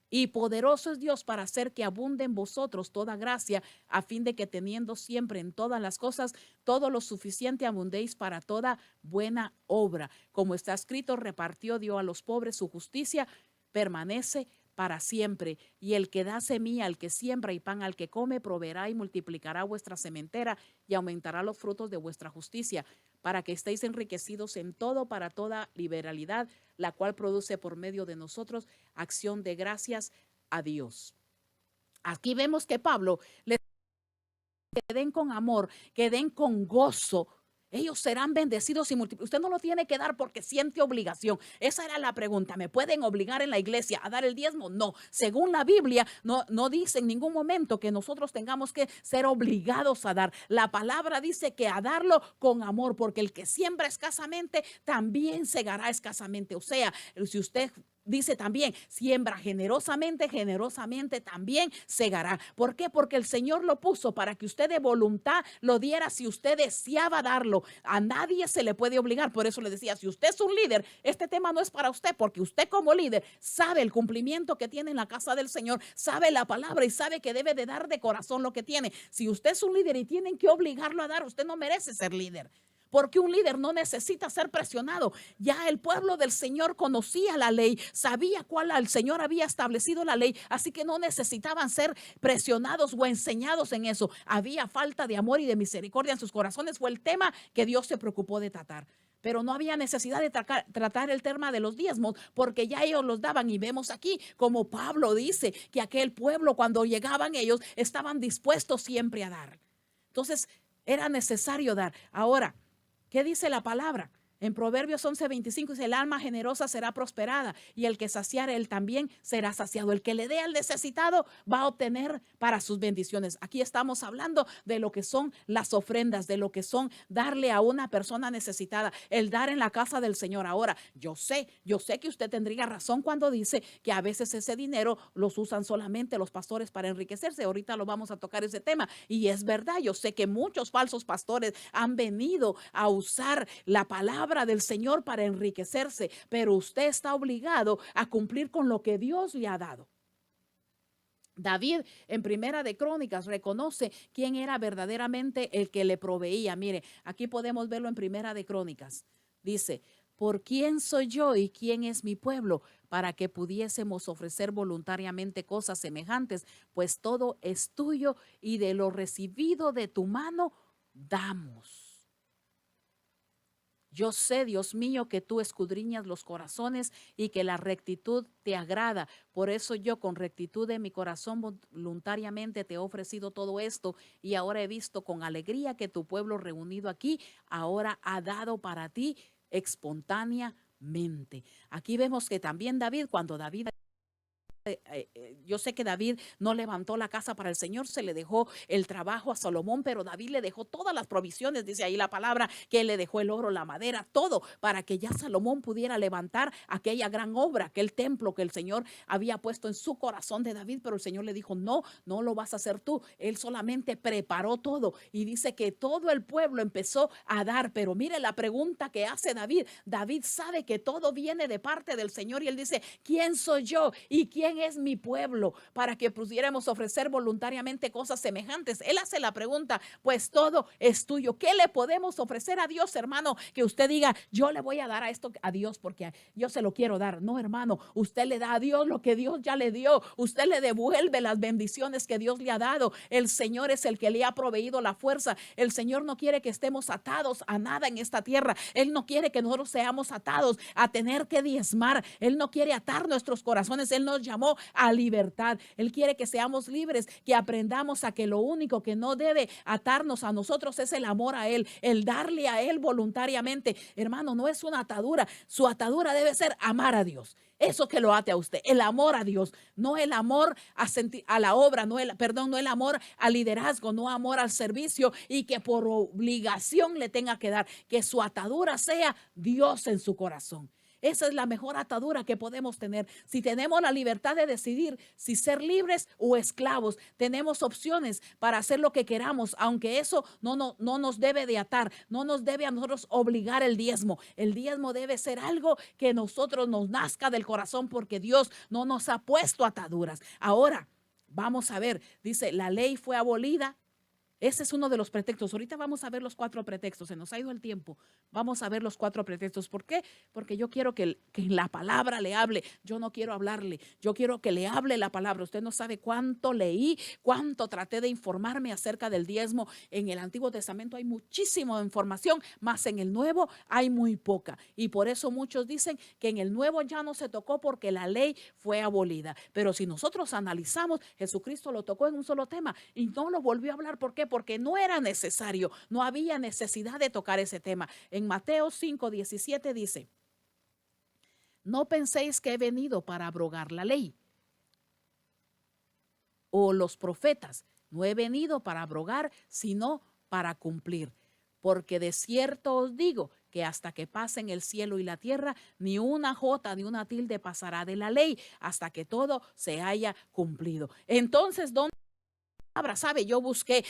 Y poderoso es Dios para hacer que abunde en vosotros toda gracia, a fin de que teniendo siempre en todas las cosas todo lo suficiente, abundéis para toda buena obra. Como está escrito, repartió, dio a los pobres, su justicia permanece para siempre. Y el que da semilla al que siembra y pan al que come, proveerá y multiplicará vuestra sementera y aumentará los frutos de vuestra justicia, para que estéis enriquecidos en todo para toda liberalidad, la cual produce por medio de nosotros acción de gracias a Dios. Aquí vemos que Pablo les dice que den con amor, que den con gozo. Ellos serán bendecidos y multiplicados. Usted no lo tiene que dar porque siente obligación. Esa era la pregunta. ¿Me pueden obligar en la iglesia a dar el diezmo? No. Según la Biblia, no dice en ningún momento que nosotros tengamos que ser obligados a dar. La palabra dice que a darlo con amor, porque el que siembra escasamente también segará escasamente. O sea, si usted dice también, siembra generosamente, generosamente también segará. ¿Por qué? Porque el Señor lo puso para que usted de voluntad lo diera si usted deseaba darlo. A nadie se le puede obligar. Por eso le decía, si usted es un líder, este tema no es para usted, porque usted como líder sabe el cumplimiento que tiene en la casa del Señor, sabe la palabra y sabe que debe de dar de corazón lo que tiene. Si usted es un líder y tienen que obligarlo a dar, usted no merece ser líder. Porque un líder no necesita ser presionado. Ya el pueblo del Señor conocía la ley, sabía cuál el Señor había establecido la ley, así que no necesitaban ser presionados o enseñados en eso. Había falta de amor y de misericordia en sus corazones, fue el tema que Dios se preocupó de tratar. pero no había necesidad de tratar el tema de los diezmos, porque ya ellos los daban. Y vemos aquí como Pablo dice que aquel pueblo, cuando llegaban ellos, estaban dispuestos siempre a dar. Entonces era necesario dar. Ahora, ¿qué dice la palabra? En Proverbios 11:25 dice: el alma generosa será prosperada, y el que saciare él también será saciado. El que le dé al necesitado va a obtener para sus bendiciones. Aquí estamos hablando de lo que son las ofrendas, de lo que son darle a una persona necesitada, el dar en la casa del Señor. Ahora, yo sé que usted tendría razón cuando dice que a veces ese dinero los usan solamente los pastores para enriquecerse. Ahorita lo vamos a tocar ese tema, y es verdad. Yo sé que muchos falsos pastores han venido a usar la palabra del Señor para enriquecerse, pero usted está obligado a cumplir con lo que Dios le ha dado. David en Primera de Crónicas reconoce quién era verdaderamente el que le proveía. Mire, aquí podemos verlo en Primera de Crónicas. Dice: ¿por quién soy yo y quién es mi pueblo para que pudiésemos ofrecer voluntariamente cosas semejantes? Pues todo es tuyo, y de lo recibido de tu mano damos. Yo sé, Dios mío, que tú escudriñas los corazones y que la rectitud te agrada. Por eso yo, con rectitud de mi corazón, voluntariamente te he ofrecido todo esto, y ahora he visto con alegría que tu pueblo reunido aquí ahora ha dado para ti espontáneamente. Aquí vemos que también David, cuando David... yo sé que David no levantó la casa para el Señor, se le dejó el trabajo a Salomón, pero David le dejó todas las provisiones, dice ahí la palabra, que él le dejó el oro, la madera, todo, para que ya Salomón pudiera levantar aquella gran obra, aquel templo que el Señor había puesto en su corazón de David. Pero el Señor le dijo: no lo vas a hacer tú. Él solamente preparó todo, y dice que todo el pueblo empezó a dar. Pero mire la pregunta que hace David. David sabe que todo viene de parte del Señor, y él dice: ¿quién soy yo y quién es mi pueblo para que pudiéramos ofrecer voluntariamente cosas semejantes? Él hace la pregunta: pues todo es tuyo. ¿Qué le podemos ofrecer a Dios, hermano? Que usted diga: yo le voy a dar a esto a Dios porque yo se lo quiero dar. No, hermano, usted le da a Dios lo que Dios ya le dio. Usted le devuelve las bendiciones que Dios le ha dado. El Señor es el que le ha proveído la fuerza. El Señor no quiere que estemos atados a nada en esta tierra. Él no quiere que nosotros seamos atados a tener que diezmar. Él no quiere atar nuestros corazones. Él nos llamó a libertad. Él quiere que seamos libres, que aprendamos a que lo único que no debe atarnos a nosotros es el amor a Él, el darle a Él voluntariamente. Hermano, no es una atadura. Su atadura debe ser amar a Dios. Eso que lo ate a usted, el amor a Dios, no el amor a la obra, no el amor al liderazgo, no amor al servicio, y que por obligación le tenga que dar. Que su atadura sea Dios en su corazón. Esa es la mejor atadura que podemos tener. Si tenemos la libertad de decidir si ser libres o esclavos, tenemos opciones para hacer lo que queramos, aunque eso no nos debe de atar, no nos debe a nosotros obligar el diezmo. El diezmo debe ser algo que nosotros nos nazca del corazón, porque Dios no nos ha puesto ataduras. Ahora, vamos a ver, dice: la ley fue abolida. Ese es uno de los pretextos. Ahorita vamos a ver los 4 pretextos. Se nos ha ido el tiempo. Vamos a ver los 4 pretextos. ¿Por qué? Porque yo quiero que la palabra le hable. Yo no quiero hablarle. Yo quiero que le hable la palabra. Usted no sabe cuánto leí, cuánto traté de informarme acerca del diezmo. En el Antiguo Testamento hay muchísima información, más en el Nuevo hay muy poca. Y por eso muchos dicen que en el Nuevo ya no se tocó porque la ley fue abolida. Pero si nosotros analizamos, Jesucristo lo tocó en un solo tema y no lo volvió a hablar. ¿Por qué? Porque no era necesario, no había necesidad de tocar ese tema. En Mateo 5:17 dice: no penséis que he venido para abrogar la ley o los profetas. No he venido para abrogar, sino para cumplir. Porque de cierto os digo que hasta que pasen el cielo y la tierra, ni una jota ni una tilde pasará de la ley hasta que todo se haya cumplido. Entonces, ¿dónde? ¿Sabe? Yo busqué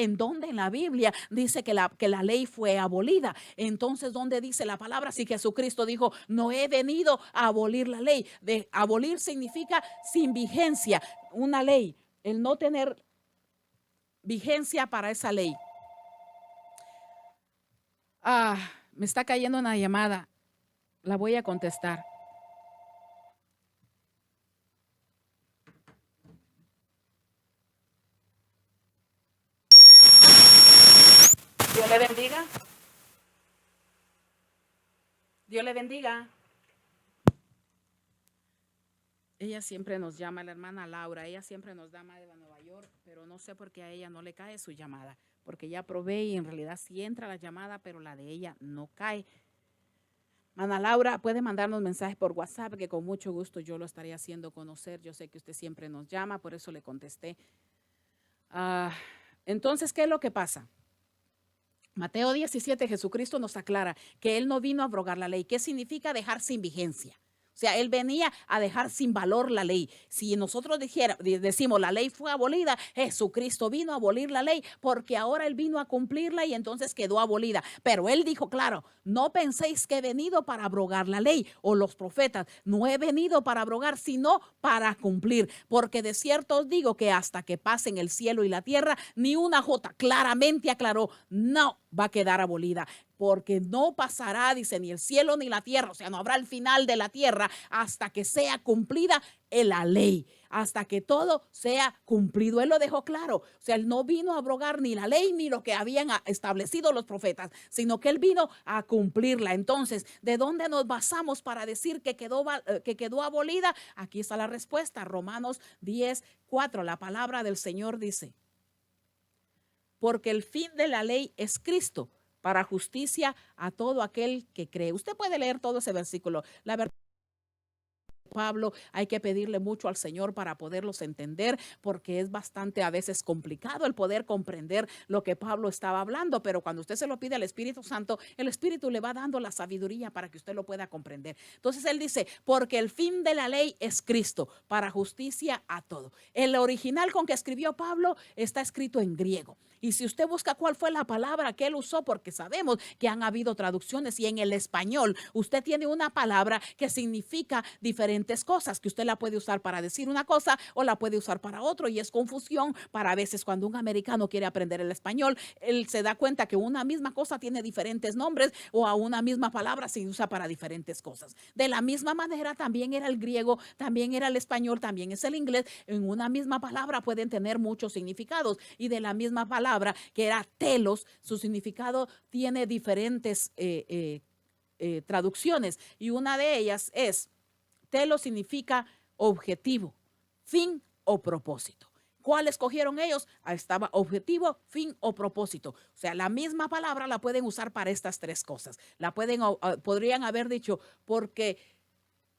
en dónde en la Biblia dice que la ley fue abolida. Entonces, ¿dónde dice la palabra? Si Jesucristo dijo: no he venido a abolir la ley. De abolir significa sin vigencia. Una ley, el no tener vigencia para esa ley. Me está cayendo una llamada. La voy a contestar. Dios le bendiga. Dios le bendiga. Ella siempre nos llama, la hermana Laura, ella siempre nos llama de Nueva York, pero no sé por qué a ella no le cae su llamada, porque ya probé y en realidad sí entra la llamada, pero la de ella no cae. Hermana Laura, puede mandarnos mensajes por WhatsApp, que con mucho gusto yo lo estaría haciendo conocer. Yo sé que usted siempre nos llama, por eso le contesté. Entonces, ¿qué es lo que pasa? Mateo 17, Jesucristo nos aclara que Él no vino a abrogar la ley. ¿Qué significa dejar sin vigencia? O sea, Él venía a dejar sin valor la ley. Si nosotros decimos la ley fue abolida, Jesucristo vino a abolir la ley porque ahora Él vino a cumplirla y entonces quedó abolida. Pero Él dijo, claro, no penséis que he venido para abrogar la ley o los profetas. No he venido para abrogar, sino para cumplir. Porque de cierto os digo que hasta que pasen el cielo y la tierra, ni una jota, claramente aclaró, no va a quedar abolida. Porque no pasará, dice, ni el cielo ni la tierra, o sea, no habrá el final de la tierra hasta que sea cumplida la ley, hasta que todo sea cumplido. Él lo dejó claro, o sea, Él no vino a abrogar ni la ley ni lo que habían establecido los profetas, sino que Él vino a cumplirla. Entonces, ¿de dónde nos basamos para decir que quedó abolida? Aquí está la respuesta, Romanos 10:4, la palabra del Señor dice, porque el fin de la ley es Cristo, para justicia a todo aquel que cree. Usted puede leer todo ese versículo. La verdad, Pablo, hay que pedirle mucho al Señor para poderlos entender, porque es bastante a veces complicado el poder comprender lo que Pablo estaba hablando, pero cuando usted se lo pide al Espíritu Santo, el Espíritu le va dando la sabiduría para que usted lo pueda comprender. Entonces él dice, porque el fin de la ley es Cristo, para justicia a todo. El original con que escribió Pablo está escrito en griego. Y si usted busca cuál fue la palabra que él usó, porque sabemos que han habido traducciones y en el español usted tiene una palabra que significa diferentes cosas, que usted la puede usar para decir una cosa o la puede usar para otro, y es confusión para a veces cuando un americano quiere aprender el español, él se da cuenta que una misma cosa tiene diferentes nombres o a una misma palabra se usa para diferentes cosas. De la misma manera también era el griego, también era el español, también es el inglés. En una misma palabra pueden tener muchos significados, y de la misma palabra que era telos, su significado tiene diferentes traducciones, y una de ellas es, telos significa objetivo, fin o propósito. ¿Cuál escogieron ellos? Estaba objetivo, fin o propósito. O sea, la misma palabra la pueden usar para estas tres cosas. Podrían haber dicho, porque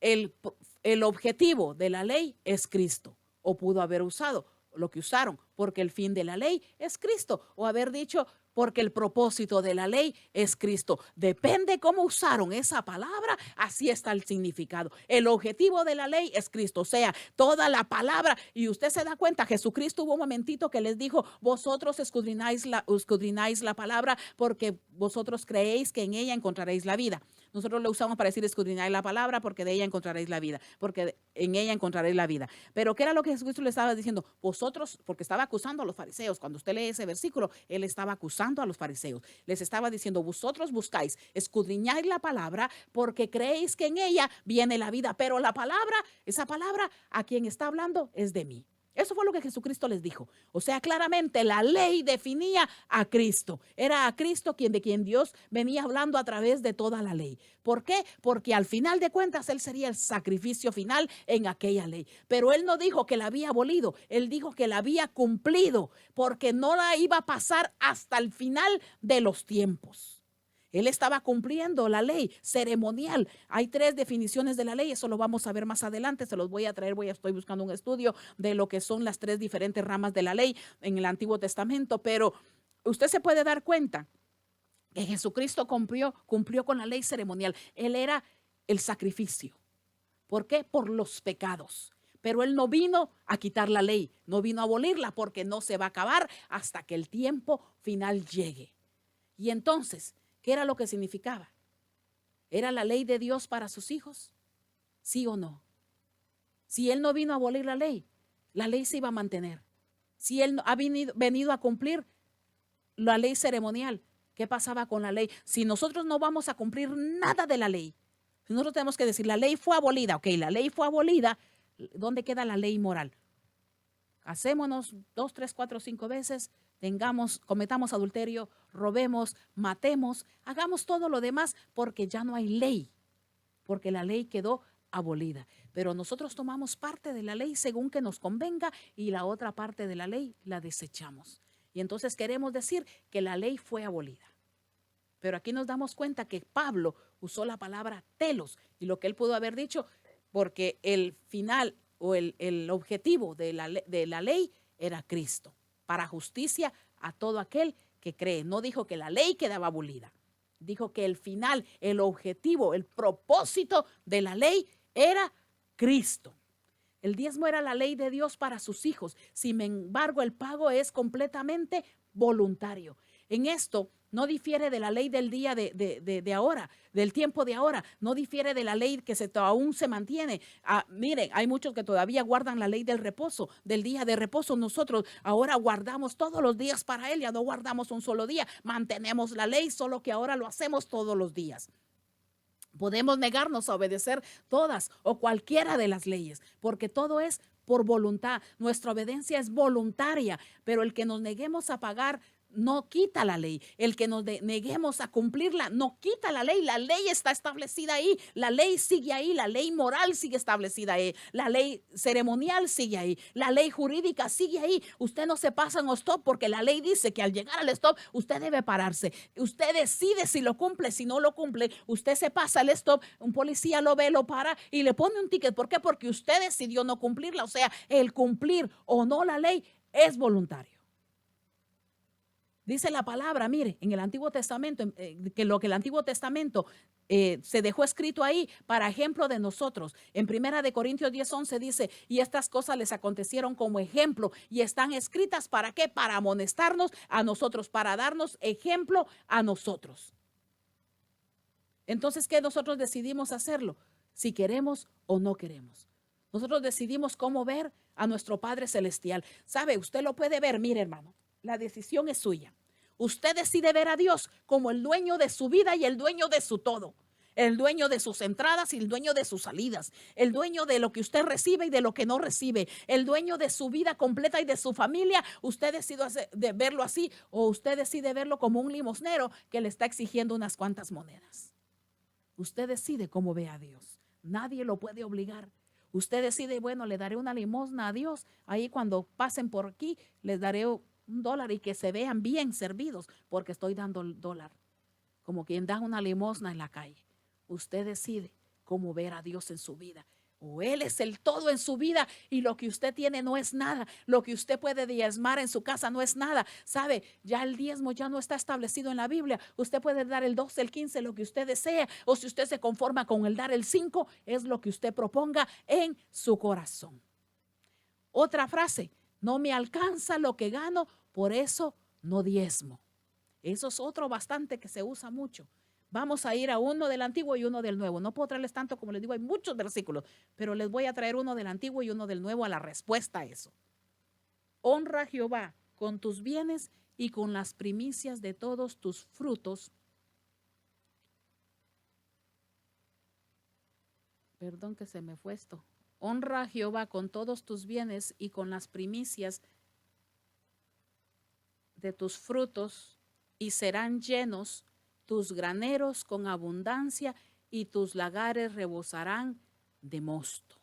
el objetivo de la ley es Cristo, o pudo haber usado lo que usaron, porque el fin de la ley es Cristo, o haber dicho, porque el propósito de la ley es Cristo. Depende cómo usaron esa palabra, así está el significado. El objetivo de la ley es Cristo, o sea, toda la palabra. Y usted se da cuenta, Jesucristo hubo un momentito que les dijo, vosotros escudrináis la palabra porque vosotros creéis que en ella encontraréis la vida. Nosotros lo usamos para decir escudrináis la palabra porque de ella encontraréis la vida, porque en ella encontraréis la vida. Pero ¿qué era lo que Jesucristo le estaba diciendo? Vosotros, porque estaba acusando a los fariseos. Cuando usted lee ese versículo, él estaba acusando a los fariseos. Les estaba diciendo, vosotros buscáis, escudriñáis la palabra porque creéis que en ella viene la vida. Pero la palabra, esa palabra a quien está hablando es de mí. Eso fue lo que Jesucristo les dijo. O sea, claramente la ley definía a Cristo. Era a Cristo de quien Dios venía hablando a través de toda la ley. ¿Por qué? Porque al final de cuentas Él sería el sacrificio final en aquella ley. Pero Él no dijo que la había abolido. Él dijo que la había cumplido, porque no la iba a pasar hasta el final de los tiempos. Él estaba cumpliendo la ley ceremonial. Hay tres definiciones de la ley, eso lo vamos a ver más adelante, se los voy a traer, estoy buscando un estudio de lo que son las tres diferentes ramas de la ley en el Antiguo Testamento, pero usted se puede dar cuenta que Jesucristo cumplió con la ley ceremonial. Él era el sacrificio. ¿Por qué? Por los pecados. Pero Él no vino a quitar la ley, no vino a abolirla, porque no se va a acabar hasta que el tiempo final llegue. Y entonces, ¿qué era lo que significaba? ¿Era la ley de Dios para sus hijos? ¿Sí o no? Si Él no vino a abolir la ley se iba a mantener. Si Él ha venido a cumplir la ley ceremonial, ¿qué pasaba con la ley? Si nosotros no vamos a cumplir nada de la ley, si nosotros tenemos que decir, la ley fue abolida, ok, la ley fue abolida, ¿dónde queda la ley moral? Hacémonos 2, 3, 4, 5 veces, cometamos adulterio, robemos, matemos, hagamos todo lo demás porque ya no hay ley. porque la ley quedó abolida. Pero nosotros tomamos parte de la ley según que nos convenga y la otra parte de la ley la desechamos. Y entonces queremos decir que la ley fue abolida. Pero aquí nos damos cuenta que Pablo usó la palabra telos y lo que él pudo haber dicho, porque el final o el objetivo de la ley era Cristo, para justicia a todo aquel que cree. No dijo que la ley quedaba abolida. Dijo que el final, el objetivo, el propósito de la ley era Cristo. El diezmo era la ley de Dios para sus hijos. Sin embargo, el pago es completamente voluntario. En esto no difiere de la ley del día de ahora, del tiempo de ahora. No difiere de la ley que aún se mantiene. Miren, hay muchos que todavía guardan la ley del reposo, del día de reposo. Nosotros ahora guardamos todos los días para él, ya no guardamos un solo día. Mantenemos la ley, solo que ahora lo hacemos todos los días. Podemos negarnos a obedecer todas o cualquiera de las leyes, porque todo es por voluntad. Nuestra obediencia es voluntaria, pero el que nos neguemos a pagar no quita la ley. El que nos neguemos a cumplirla no quita la ley. La ley está establecida ahí. La ley sigue ahí. La ley moral sigue establecida ahí. La ley ceremonial sigue ahí. La ley jurídica sigue ahí. Usted no se pasa en stop porque la ley dice que al llegar al stop usted debe pararse. Usted decide si lo cumple, si no lo cumple. Usted se pasa al stop, un policía lo ve, lo para y le pone un ticket. ¿Por qué? Porque usted decidió no cumplirla. O sea, el cumplir o no la ley es voluntario. Dice la palabra, mire, en el Antiguo Testamento, que el Antiguo Testamento se dejó escrito ahí para ejemplo de nosotros. En 1 de Corintios 10:11 dice, y estas cosas les acontecieron como ejemplo y están escritas ¿para qué? Para amonestarnos a nosotros, para darnos ejemplo a nosotros. Entonces, ¿qué nosotros decidimos hacerlo? Si queremos o no queremos. Nosotros decidimos cómo ver a nuestro Padre Celestial. ¿Sabe? Usted lo puede ver, mire hermano, la decisión es suya. Usted decide ver a Dios como el dueño de su vida y el dueño de su todo. El dueño de sus entradas y el dueño de sus salidas. El dueño de lo que usted recibe y de lo que no recibe. El dueño de su vida completa y de su familia. Usted decide verlo así o usted decide verlo como un limosnero que le está exigiendo unas cuantas monedas. Usted decide cómo ve a Dios. Nadie lo puede obligar. Usted decide, bueno, le daré una limosna a Dios. Ahí cuando pasen por aquí, les daré $1 y que se vean bien servidos porque estoy dando el $1. Como quien da una limosna en la calle. Usted decide cómo ver a Dios en su vida. O Él es el todo en su vida y lo que usted tiene no es nada. Lo que usted puede diezmar en su casa no es nada. ¿Sabe? Ya el diezmo ya no está establecido en la Biblia. Usted puede dar el 12, el 15, lo que usted desea. O si usted se conforma con el dar el 5, es lo que usted proponga en su corazón. Otra frase, no me alcanza lo que gano, por eso no diezmo. Eso es otro bastante que se usa mucho. Vamos a ir a uno del Antiguo y uno del Nuevo. No puedo traerles tanto como les digo, hay muchos versículos, pero les voy a traer uno del Antiguo y uno del Nuevo a la respuesta a eso. Honra a Jehová con tus bienes y con las primicias de todos tus frutos. Perdón que se me fue esto. Honra a Jehová con todos tus bienes y con las primicias de tus frutos y serán llenos tus graneros con abundancia y tus lagares rebosarán de mosto.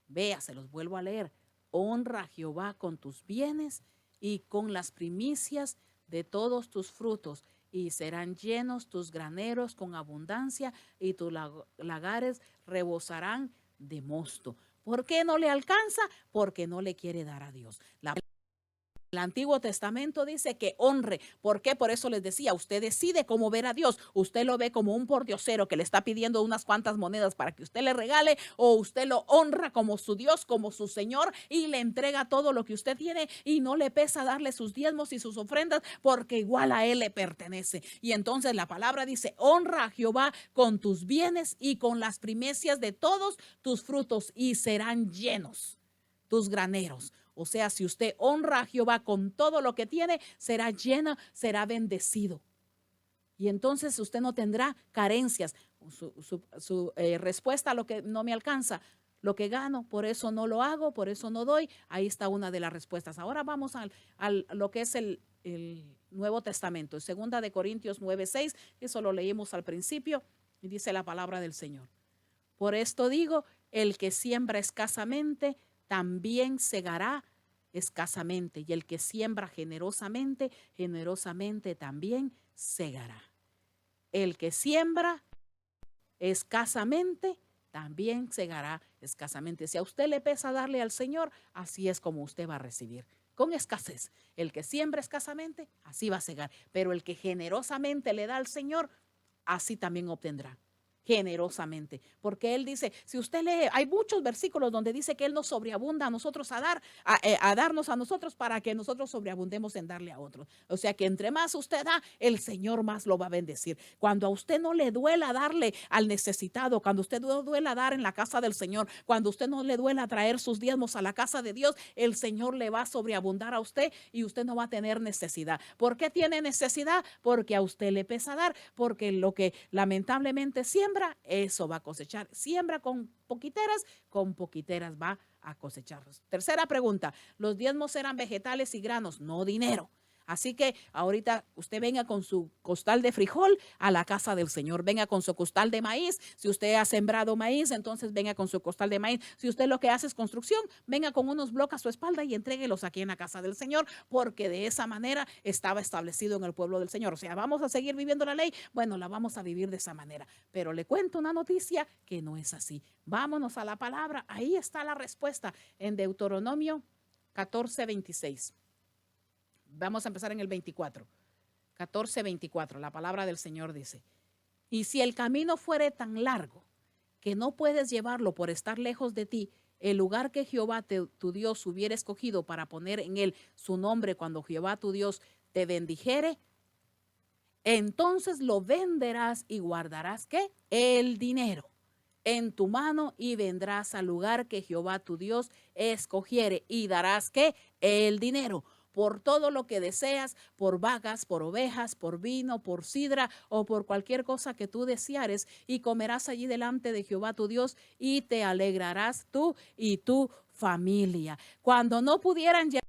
Vea, se los vuelvo a leer. Honra a Jehová con tus bienes y con las primicias de todos tus frutos y serán llenos tus graneros con abundancia y tus lagares rebosarán de mosto. ¿Por qué no le alcanza? Porque no le quiere dar a Dios. El Antiguo Testamento dice que honre. ¿Por qué? Por eso les decía, usted decide cómo ver a Dios. Usted lo ve como un pordiosero que le está pidiendo unas cuantas monedas para que usted le regale, o usted lo honra como su Dios, como su Señor, y le entrega todo lo que usted tiene y no le pesa darle sus diezmos y sus ofrendas porque igual a Él le pertenece. Y entonces la palabra dice, honra a Jehová con tus bienes y con las primicias de todos tus frutos y serán llenos tus graneros. O sea, si usted honra a Jehová con todo lo que tiene, será lleno, será bendecido. Y entonces usted no tendrá carencias. Su respuesta a lo que no me alcanza, lo que gano, por eso no lo hago, por eso no doy. Ahí está una de las respuestas. Ahora vamos a lo que es el Nuevo Testamento. 2 de Corintios 9:6, eso lo leímos al principio y dice la palabra del Señor. Por esto digo, el que siembra escasamente, también segará escasamente. Y el que siembra generosamente, generosamente también segará. El que siembra escasamente, también segará escasamente. Si a usted le pesa darle al Señor, así es como usted va a recibir. Con escasez. El que siembra escasamente, así va a segar. Pero el que generosamente le da al Señor, así también obtendrá. Generosamente, porque Él dice, si usted lee, hay muchos versículos donde dice que Él nos sobreabunda a nosotros a darnos a nosotros para que nosotros sobreabundemos en darle a otros. O sea que entre más usted da, el Señor más lo va a bendecir. Cuando a usted no le duela darle al necesitado, cuando usted no duela dar en la casa del Señor, cuando usted no le duela traer sus diezmos a la casa de Dios, el Señor le va a sobreabundar a usted y usted no va a tener necesidad. ¿Por qué tiene necesidad? Porque a usted le pesa dar, porque lo que lamentablemente siembra, eso va a cosechar. Siembra con poquiteras va a cosechar. Tercera pregunta, ¿los diezmos eran vegetales y granos? No dinero. Así que ahorita usted venga con su costal de frijol a la casa del Señor, venga con su costal de maíz. Si usted ha sembrado maíz, entonces venga con su costal de maíz. Si usted lo que hace es construcción, venga con unos bloques a su espalda y entréguelos aquí en la casa del Señor, porque de esa manera estaba establecido en el pueblo del Señor. O sea, ¿vamos a seguir viviendo la ley? Bueno, la vamos a vivir de esa manera. Pero le cuento una noticia que no es así. Vámonos a la palabra. Ahí está la respuesta en Deuteronomio 14:26. Vamos a empezar en el 24. 14:24. La palabra del Señor dice: y si el camino fuere tan largo que no puedes llevarlo por estar lejos de ti, el lugar que Jehová tu Dios hubiera escogido para poner en él su nombre cuando Jehová tu Dios te bendijere, entonces lo venderás y guardarás ¿qué? El dinero en tu mano y vendrás al lugar que Jehová tu Dios escogiere y darás ¿qué? El dinero por todo lo que deseas, por vacas, por ovejas, por vino, por sidra o por cualquier cosa que tú deseares, y comerás allí delante de Jehová tu Dios y te alegrarás tú y tu familia. Cuando no pudieran llegar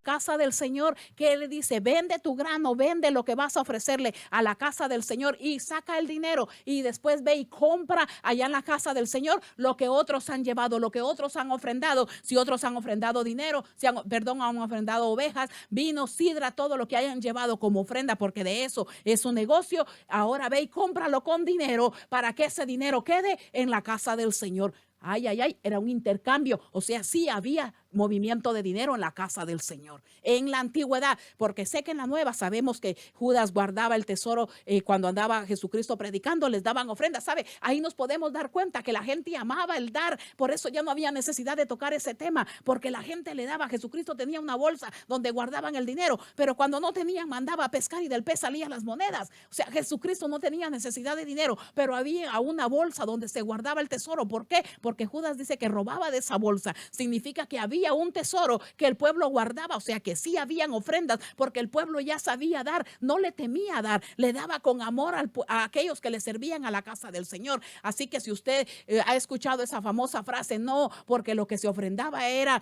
casa del Señor, que Él dice, vende tu grano, vende lo que vas a ofrecerle a la casa del Señor y saca el dinero y después ve y compra allá en la casa del Señor lo que otros han llevado, lo que otros han ofrendado. Si otros han ofrendado dinero, han ofrendado ovejas, vino, sidra, todo lo que hayan llevado como ofrenda, porque de eso es un negocio. Ahora ve y cómpralo con dinero para que ese dinero quede en la casa del Señor. Ay, ay, ay, era un intercambio. O sea, sí había movimiento de dinero en la casa del Señor. En la antigüedad, porque sé que en la nueva sabemos que Judas guardaba el tesoro cuando andaba Jesucristo predicando, les daban ofrendas, ¿sabe? Ahí nos podemos dar cuenta que la gente amaba el dar, por eso ya no había necesidad de tocar ese tema, porque la gente le daba. Jesucristo tenía una bolsa donde guardaban el dinero, pero cuando no tenían, mandaba a pescar y del pez salían las monedas. O sea, Jesucristo no tenía necesidad de dinero, pero había una bolsa donde se guardaba el tesoro. ¿Por qué? Porque Judas dice que robaba de esa bolsa. Significa que había un tesoro que el pueblo guardaba, o sea que sí habían ofrendas, porque el pueblo ya sabía dar, no le temía dar, le daba con amor a aquellos que le servían a la casa del Señor. Así que si usted ha escuchado esa famosa frase, no, porque lo que se ofrendaba era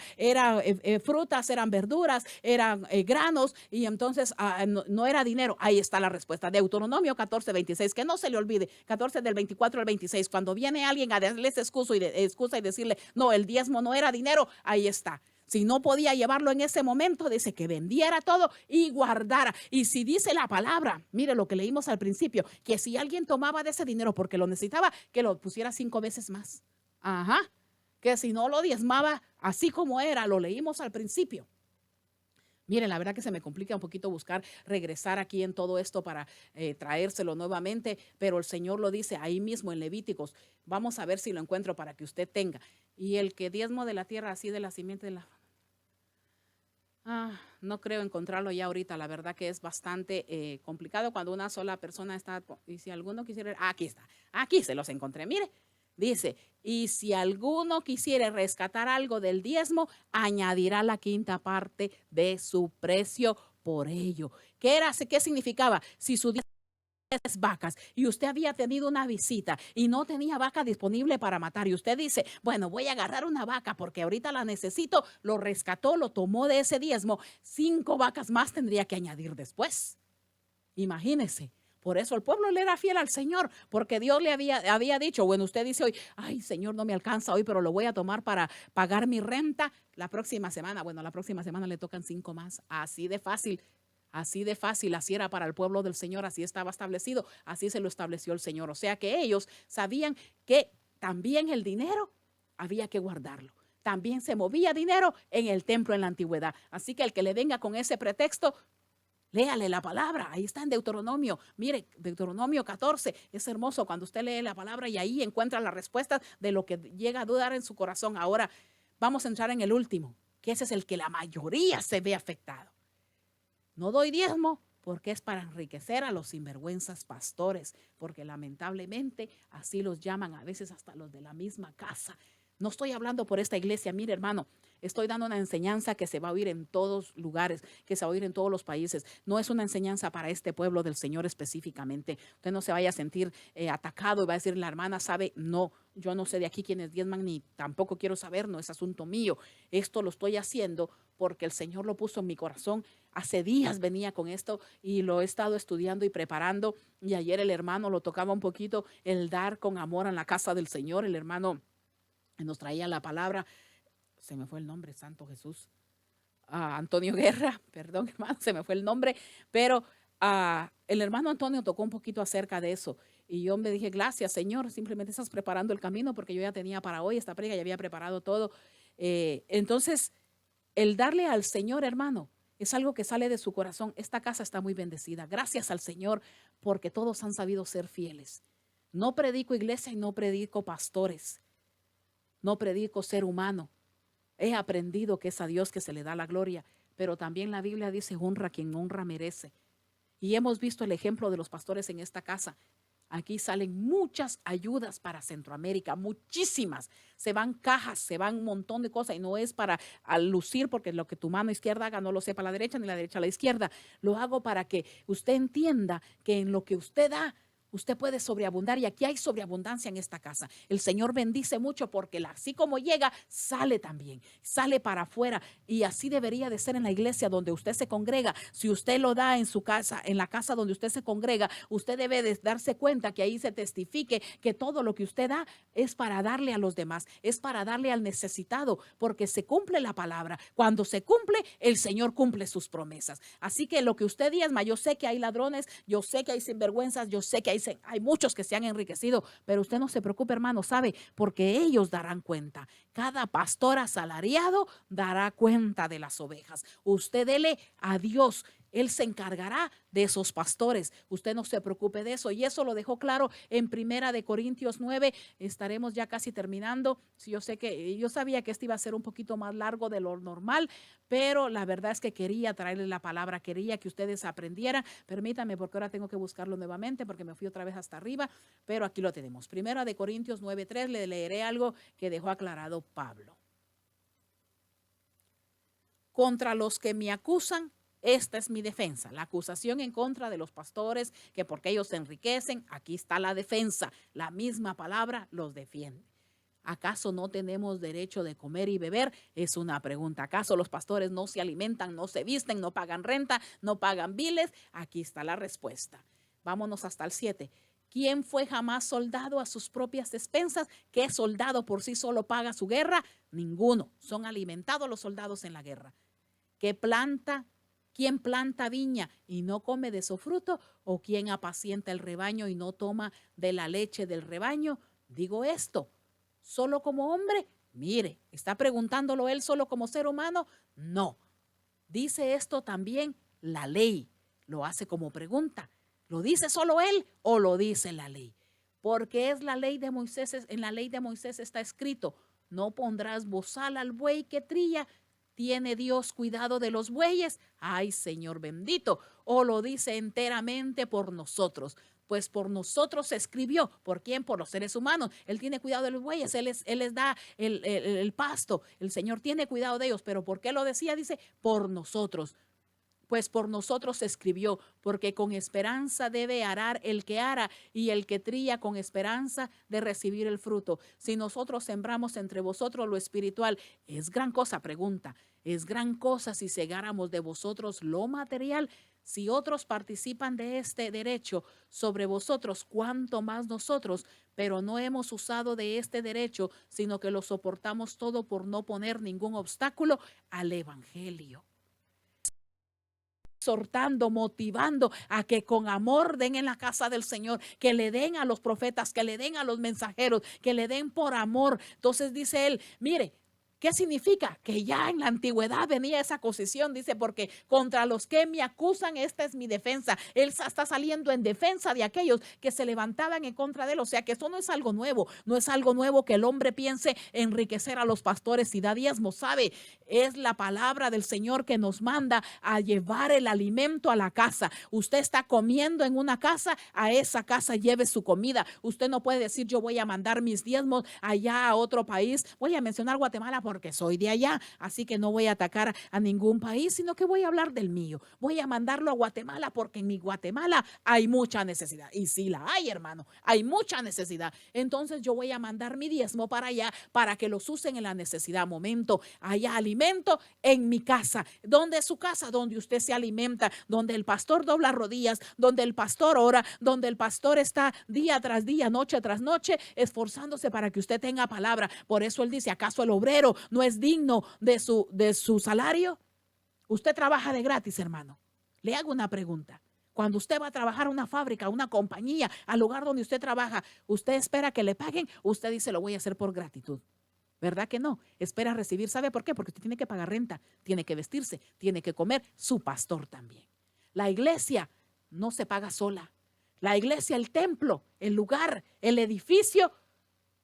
frutas, eran verduras, eran granos, y entonces no era dinero. Ahí está la respuesta. Deuteronomio 14:26, que no se le olvide, 14 del 24 al 26, cuando viene alguien a darles excusa y decirle, no, el diezmo no era dinero, ahí está. Si no podía llevarlo en ese momento, dice que vendiera todo y guardara. Y si dice la palabra, mire lo que leímos al principio, que si alguien tomaba de ese dinero porque lo necesitaba, que lo pusiera 5 veces más. Ajá, que si no lo diezmaba así como era, lo leímos al principio. Miren, la verdad que se me complica un poquito buscar regresar aquí en todo esto para traérselo nuevamente, pero el Señor lo dice ahí mismo en Levíticos. Vamos a ver si lo encuentro para que usted tenga. Y el que diezmo de la tierra, así de la simiente de la... no creo encontrarlo ya ahorita, la verdad que es bastante complicado cuando una sola persona está, y si alguno quisiera, aquí está, aquí se los encontré, mire, dice, y si alguno quisiera rescatar algo del diezmo, añadirá la 5ª parte de su precio por ello. ¿Qué significaba? Si su diezmo 10 vacas y usted había tenido una visita y no tenía vaca disponible para matar y usted dice, bueno, voy a agarrar una vaca porque ahorita la necesito, lo rescató, lo tomó de ese diezmo, 5 vacas más tendría que añadir después. Imagínese, Por eso el pueblo le era fiel al Señor, porque Dios le había dicho, bueno, usted dice hoy, ay, Señor, no me alcanza hoy, pero lo voy a tomar para pagar mi renta la próxima semana. Bueno, la próxima semana le tocan 5 más. Así de fácil. Así de fácil, así era para el pueblo del Señor, así estaba establecido, así se lo estableció el Señor. O sea que ellos sabían que también el dinero había que guardarlo. También se movía dinero en el templo en la antigüedad. Así que el que le venga con ese pretexto, léale la palabra, ahí está en Deuteronomio. Mire, Deuteronomio 14, es hermoso cuando usted lee la palabra y ahí encuentra la respuesta de lo que llega a dudar en su corazón. Ahora vamos a entrar en el último, que ese es el que la mayoría se ve afectado. No doy diezmo porque es para enriquecer a los sinvergüenzas pastores, porque lamentablemente así los llaman a veces hasta los de la misma casa. No estoy hablando por esta iglesia, mire hermano, estoy dando una enseñanza que se va a oír en todos lugares, que se va a oír en todos los países. No es una enseñanza para este pueblo del Señor específicamente. Usted no se vaya a sentir atacado y va a decir, la hermana sabe, no, yo no sé de aquí quiénes diezman ni tampoco quiero saber, no es asunto mío. Esto lo estoy haciendo porque el Señor lo puso en mi corazón. Hace días venía con esto y lo he estado estudiando y preparando. Y ayer el hermano lo tocaba un poquito, el dar con amor en la casa del Señor. El hermano nos traía la palabra, se me fue el nombre, Santo Jesús, Antonio Guerra, perdón hermano, se me fue el nombre, pero el hermano Antonio tocó un poquito acerca de eso. Y yo me dije, gracias Señor, simplemente estás preparando el camino porque yo ya tenía para hoy esta predica, ya había preparado todo. Entonces, el darle al Señor, hermano, es algo que sale de su corazón. Esta casa está muy bendecida. Gracias al Señor porque todos han sabido ser fieles. No predico iglesia y no predico pastores. No predico ser humano. He aprendido que es a Dios que se le da la gloria, pero también la Biblia dice, honra a quien honra merece. Y hemos visto el ejemplo de los pastores en esta casa. Aquí salen muchas ayudas para Centroamérica, muchísimas. Se van cajas, se van un montón de cosas y no es para lucir porque lo que tu mano izquierda haga no lo sepa la derecha ni la derecha a la izquierda. Lo hago para que usted entienda que en lo que usted da, usted puede sobreabundar y aquí hay sobreabundancia en esta casa. El Señor bendice mucho porque así como llega, sale también, sale para afuera y así debería de ser en la iglesia donde usted se congrega. Si usted lo da en su casa, en la casa donde usted se congrega, usted debe de darse cuenta que ahí se testifique que todo lo que usted da es para darle a los demás, es para darle al necesitado, porque se cumple la palabra. Cuando se cumple, el Señor cumple sus promesas. Así que lo que usted diezma, yo sé que hay ladrones, yo sé que hay sinvergüenzas, yo sé que hay muchos que se han enriquecido, pero usted no se preocupe, hermano, sabe, porque ellos darán cuenta. Cada pastor asalariado dará cuenta de las ovejas. Usted dele a Dios. Él se encargará de esos pastores. Usted no se preocupe de eso. Y eso lo dejó claro en 1 Corintios 9. Estaremos ya casi terminando. Yo sabía que este iba a ser un poquito más largo de lo normal, pero la verdad es que quería traerles la palabra, quería que ustedes aprendieran. Permítanme porque ahora tengo que buscarlo nuevamente porque me fui otra vez hasta arriba, pero aquí lo tenemos. 1 Corintios 9:3, le leeré algo que dejó aclarado Pablo. Contra los que me acusan, esta es mi defensa, la acusación en contra de los pastores, que porque ellos se enriquecen, aquí está la defensa, la misma palabra los defiende. ¿Acaso no tenemos derecho de comer y beber? Es una pregunta. ¿Acaso los pastores no se alimentan, no se visten, no pagan renta, no pagan biles? Aquí está la respuesta. Vámonos hasta el 7. ¿Quién fue jamás soldado a sus propias despensas? ¿Qué soldado por sí solo paga su guerra? Ninguno. Son alimentados los soldados en la guerra. ¿Quién planta viña y no come de su fruto? ¿O quién apacienta el rebaño y no toma de la leche del rebaño? Digo esto, ¿solo como hombre? Mire, ¿está preguntándolo él solo como ser humano? No. Dice esto también la ley. Lo hace como pregunta. ¿Lo dice solo él o lo dice la ley? Porque es la ley de Moisés, en la ley de Moisés está escrito, no pondrás bozal al buey que trilla. ¿Tiene Dios cuidado de los bueyes? Ay, Señor bendito. O lo dice enteramente por nosotros. Pues por nosotros se escribió. ¿Por quién? Por los seres humanos. Él tiene cuidado de los bueyes. Él les da el pasto. El Señor tiene cuidado de ellos. ¿Pero por qué lo decía? Dice, por nosotros. Pues por nosotros se escribió, porque con esperanza debe arar el que ara y el que trilla con esperanza de recibir el fruto. Si nosotros sembramos entre vosotros lo espiritual, ¿es gran cosa? Pregunta. ¿Es gran cosa si segáramos de vosotros lo material? Si otros participan de este derecho sobre vosotros, cuánto más nosotros, pero no hemos usado de este derecho, sino que lo soportamos todo por no poner ningún obstáculo al evangelio. Exhortando, motivando a que con amor den en la casa del Señor, que le den a los profetas, que le den a los mensajeros, que le den por amor. Entonces dice él, mire, ¿qué significa? Que ya en la antigüedad venía esa acusación, dice, porque contra los que me acusan, esta es mi defensa. Él está saliendo en defensa de aquellos que se levantaban en contra de él. O sea que esto no es algo nuevo, no es algo nuevo que el hombre piense enriquecer a los pastores y da diezmo, ¿sabe? Es la palabra del Señor que nos manda a llevar el alimento a la casa. Usted está comiendo en una casa, a esa casa lleve su comida. Usted no puede decir, yo voy a mandar mis diezmos allá a otro país. Voy a mencionar Guatemala porque soy de allá, así que no voy a atacar a ningún país, sino que voy a hablar del mío. Voy a mandarlo a Guatemala porque en mi Guatemala hay mucha necesidad. Y sí la hay, hermano, hay mucha necesidad. Entonces yo voy a mandar mi diezmo para allá para que los usen en la necesidad. Momento, haya alimento en mi casa. ¿Dónde es su casa? Donde usted se alimenta, donde el pastor dobla rodillas, donde el pastor ora, donde el pastor está día tras día, noche tras noche, esforzándose para que usted tenga palabra. Por eso él dice, ¿acaso el obrero no es digno de su salario? Usted trabaja de gratis, hermano. Le hago una pregunta. Cuando usted va a trabajar a una fábrica, a una compañía, al lugar donde usted trabaja, ¿usted espera que le paguen? Usted dice, lo voy a hacer por gratitud. ¿Verdad que no? Espera recibir. ¿Sabe por qué? Porque usted tiene que pagar renta, tiene que vestirse, tiene que comer. Su pastor también. La iglesia no se paga sola. La iglesia, el templo, el lugar, el edificio,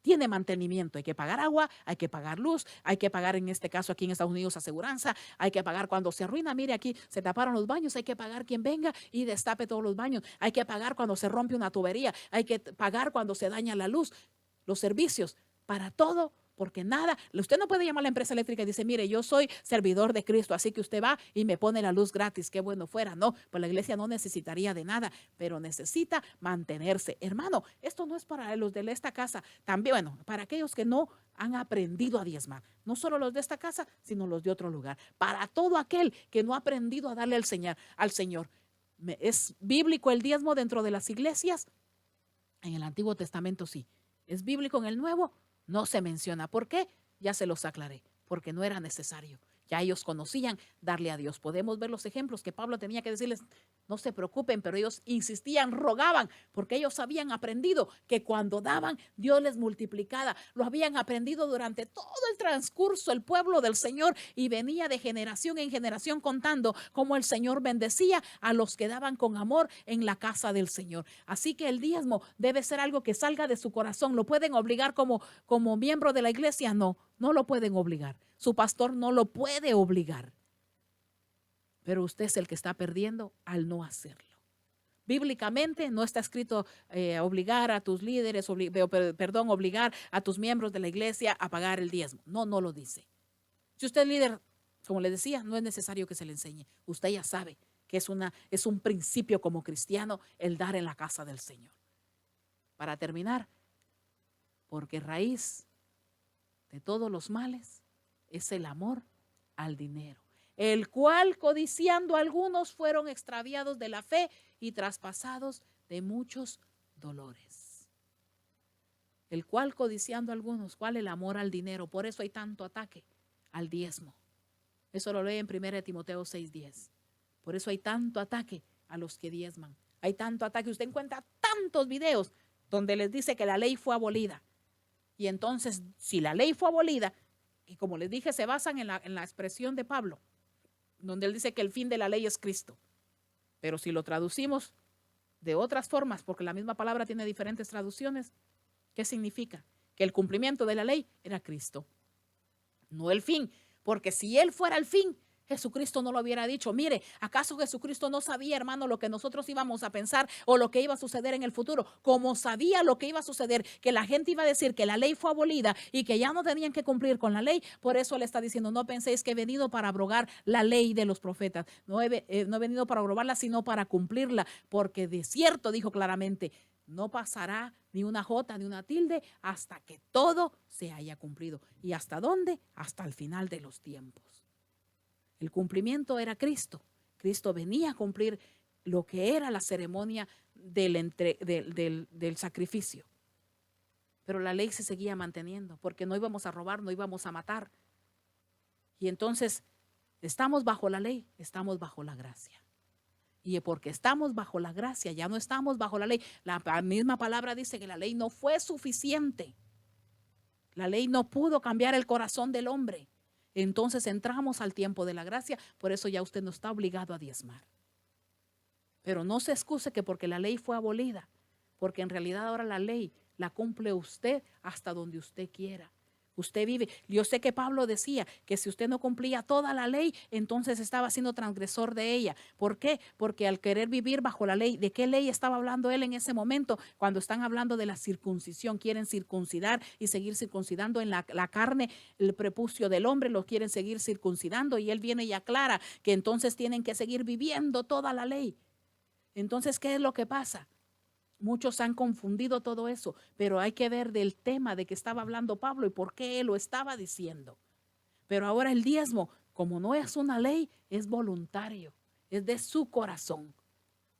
tiene mantenimiento. Hay que pagar agua, hay que pagar luz, hay que pagar, en este caso aquí en Estados Unidos, aseguranza, hay que pagar cuando se arruina. Mire, aquí se taparon los baños, hay que pagar quien venga y destape todos los baños. Hay que pagar cuando se rompe una tubería, hay que pagar cuando se daña la luz, los servicios, para todo. Porque nada, usted no puede llamar a la empresa eléctrica y dice, mire, yo soy servidor de Cristo, así que usted va y me pone la luz gratis, qué bueno fuera. No, pues la iglesia no necesitaría de nada, pero necesita mantenerse. Hermano, esto no es para los de esta casa, también, bueno, para aquellos que no han aprendido a diezmar, no solo los de esta casa, sino los de otro lugar. Para todo aquel que no ha aprendido a darle al Señor. ¿Es bíblico el diezmo dentro de las iglesias? En el Antiguo Testamento sí. ¿Es bíblico en el Nuevo? No se menciona. ¿Por qué? Ya se los aclaré. Porque no era necesario. Ya ellos conocían darle a Dios. Podemos ver los ejemplos que Pablo tenía que decirles, no se preocupen, pero ellos insistían, rogaban, porque ellos habían aprendido que cuando daban, Dios les multiplicaba. Lo habían aprendido durante todo el transcurso, el pueblo del Señor, y venía de generación en generación contando cómo el Señor bendecía a los que daban con amor en la casa del Señor. Así que el diezmo debe ser algo que salga de su corazón. ¿Lo pueden obligar como miembro de la iglesia? No, no lo pueden obligar. Su pastor no lo puede obligar. Pero usted es el que está perdiendo al no hacerlo. Bíblicamente no está escrito obligar a tus líderes, obligar a tus miembros de la iglesia a pagar el diezmo. No, no lo dice. Si usted es líder, como les decía, no es necesario que se le enseñe. Usted ya sabe que es un principio como cristiano el dar en la casa del Señor. Para terminar, porque raíz de todos los males es el amor al dinero, el cual codiciando algunos fueron extraviados de la fe y traspasados de muchos dolores. El cual codiciando algunos, ¿cuál? El amor al dinero. Por eso hay tanto ataque al diezmo. Eso lo lee en 1 Timoteo 6:10. Por eso hay tanto ataque a los que diezman. Hay tanto ataque. Usted encuentra tantos videos donde les dice que la ley fue abolida. Y entonces, si la ley fue abolida, y como les dije, se basan en la expresión de Pablo, donde él dice que el fin de la ley es Cristo. Pero si lo traducimos de otras formas, porque la misma palabra tiene diferentes traducciones, ¿qué significa? Que el cumplimiento de la ley era Cristo, no el fin. Porque si él fuera el fin, Jesucristo no lo hubiera dicho. Mire, ¿acaso Jesucristo no sabía, hermano, lo que nosotros íbamos a pensar o lo que iba a suceder en el futuro? Como sabía lo que iba a suceder, que la gente iba a decir que la ley fue abolida y que ya no tenían que cumplir con la ley, por eso le está diciendo, no penséis que he venido para abrogar la ley de los profetas. No he venido para abrogarla, sino para cumplirla, porque de cierto, dijo claramente, no pasará ni una jota ni una tilde hasta que todo se haya cumplido. ¿Y hasta dónde? Hasta el final de los tiempos. El cumplimiento era Cristo Cristo venía a cumplir lo que era la ceremonia del sacrificio. Pero la ley se seguía manteniendo, porque no íbamos a robar, no íbamos a matar. Y entonces estamos bajo la ley, estamos bajo la gracia. Y porque estamos bajo la gracia, ya no estamos bajo la ley. La misma palabra dice que la ley no fue suficiente. La ley no pudo cambiar el corazón del hombre. Entonces entramos al tiempo de la gracia, por eso ya usted no está obligado a diezmar. Pero no se excuse que porque la ley fue abolida, porque en realidad ahora la ley la cumple usted hasta donde usted quiera. Usted vive. Yo sé que Pablo decía que si usted no cumplía toda la ley, entonces estaba siendo transgresor de ella. ¿Por qué? Porque al querer vivir bajo la ley, ¿de qué ley estaba hablando él en ese momento? Cuando están hablando de la circuncisión, quieren circuncidar y seguir circuncidando en la carne, el prepucio del hombre, lo quieren seguir circuncidando, y él viene y aclara que entonces tienen que seguir viviendo toda la ley. Entonces, ¿qué es lo que pasa? Muchos han confundido todo eso, pero hay que ver del tema de que estaba hablando Pablo y por qué él lo estaba diciendo. Pero ahora el diezmo, como no es una ley, es voluntario, es de su corazón.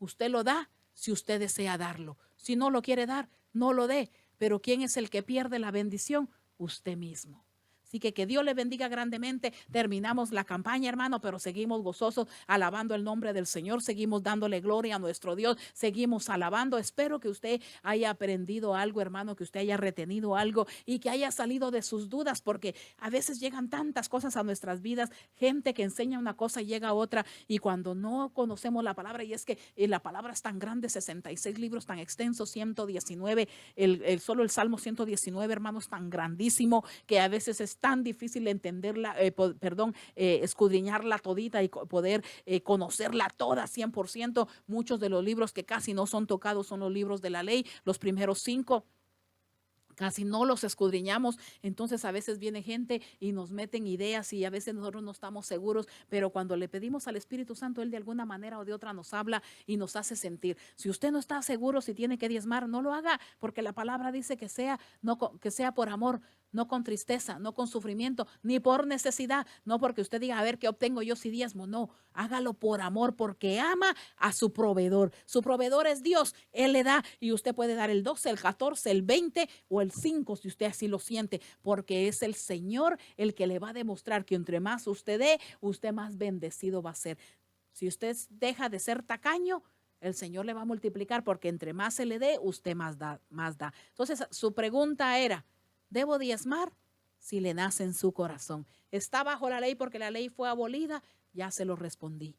Usted lo da si usted desea darlo. Si no lo quiere dar, no lo dé. Pero ¿quién es el que pierde la bendición? Usted mismo. Así que Dios le bendiga grandemente. Terminamos la campaña, hermano, pero seguimos gozosos alabando el nombre del Señor. Seguimos dándole gloria a nuestro Dios. Seguimos alabando. Espero que usted haya aprendido algo, hermano, que usted haya retenido algo y que haya salido de sus dudas, porque a veces llegan tantas cosas a nuestras vidas. Gente que enseña una cosa y llega a otra, y cuando no conocemos la palabra, y es que la palabra es tan grande, 66 libros tan extensos, 119, solo el Salmo 119, hermano, es tan grandísimo que a veces es tan difícil entenderla, escudriñarla todita y poder conocerla toda 100%. Muchos de los libros que casi no son tocados son los libros de la ley. Los primeros 5 casi no los escudriñamos. Entonces a veces viene gente y nos meten ideas y a veces nosotros no estamos seguros, pero cuando le pedimos al Espíritu Santo, Él de alguna manera o de otra nos habla y nos hace sentir. Si usted no está seguro si tiene que diezmar, no lo haga, porque la palabra dice que sea por amor, no con tristeza, no con sufrimiento, ni por necesidad, no porque usted diga, a ver qué obtengo yo si diezmo. No, hágalo por amor, porque ama a su proveedor. Su proveedor es Dios, Él le da, y usted puede dar el 12, el 14, el 20 o el 5 si usted así lo siente, porque es el Señor el que le va a demostrar que entre más usted dé, usted más bendecido va a ser. Si usted deja de ser tacaño, el Señor le va a multiplicar, porque entre más se le dé, usted más da. Entonces su pregunta era, ¿debo diezmar? Si le nace en su corazón. ¿Está bajo la ley porque la ley fue abolida? Ya se lo respondí.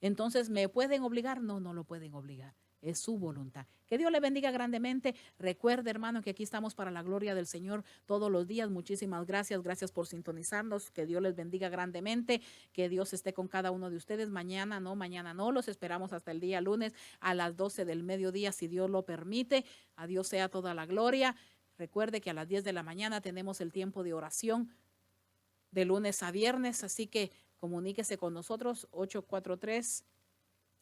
Entonces, ¿me pueden obligar? No, no lo pueden obligar. Es su voluntad. Que Dios le bendiga grandemente. Recuerde, hermano, que aquí estamos para la gloria del Señor todos los días. Muchísimas gracias. Gracias por sintonizarnos. Que Dios les bendiga grandemente. Que Dios esté con cada uno de ustedes. Mañana no. Los esperamos hasta el día lunes a las 12 del mediodía, si Dios lo permite. A Dios sea toda la gloria. Recuerde que a las 10 de la mañana tenemos el tiempo de oración de lunes a viernes, así que comuníquese con nosotros, 843,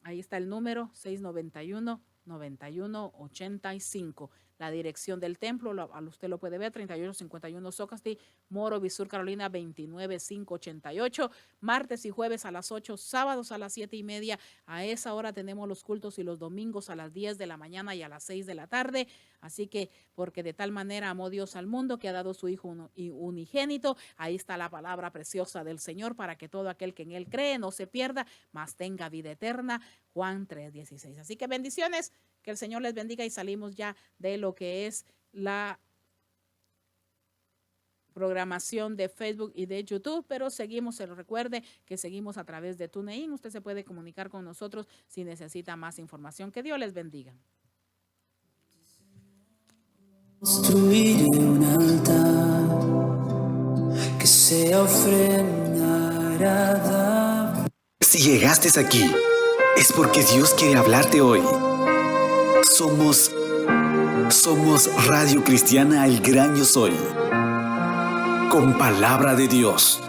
ahí está el número, 691-9185. La dirección del templo, usted lo puede ver, 3851 Socastee, Morovis, Sur Carolina, 29588. Martes y jueves a las 8, sábados a las 7:30. A esa hora tenemos los cultos, y los domingos a las 10 de la mañana y a las 6 de la tarde. Así que, porque de tal manera amó Dios al mundo que ha dado su Hijo unigénito. Ahí está la palabra preciosa del Señor, para que todo aquel que en Él cree no se pierda, mas tenga vida eterna. Juan 3:16. Así que bendiciones. Que el Señor les bendiga, y salimos ya de lo que es la programación de Facebook y de YouTube, pero seguimos, se lo recuerde que seguimos a través de TuneIn. Usted se puede comunicar con nosotros si necesita más información. Que Dios les bendiga. Construiré un altar que sea ofrenda agradable. Si llegaste aquí, es porque Dios quiere hablarte hoy. Somos Radio Cristiana El Gran Yo Soy, con palabra de Dios.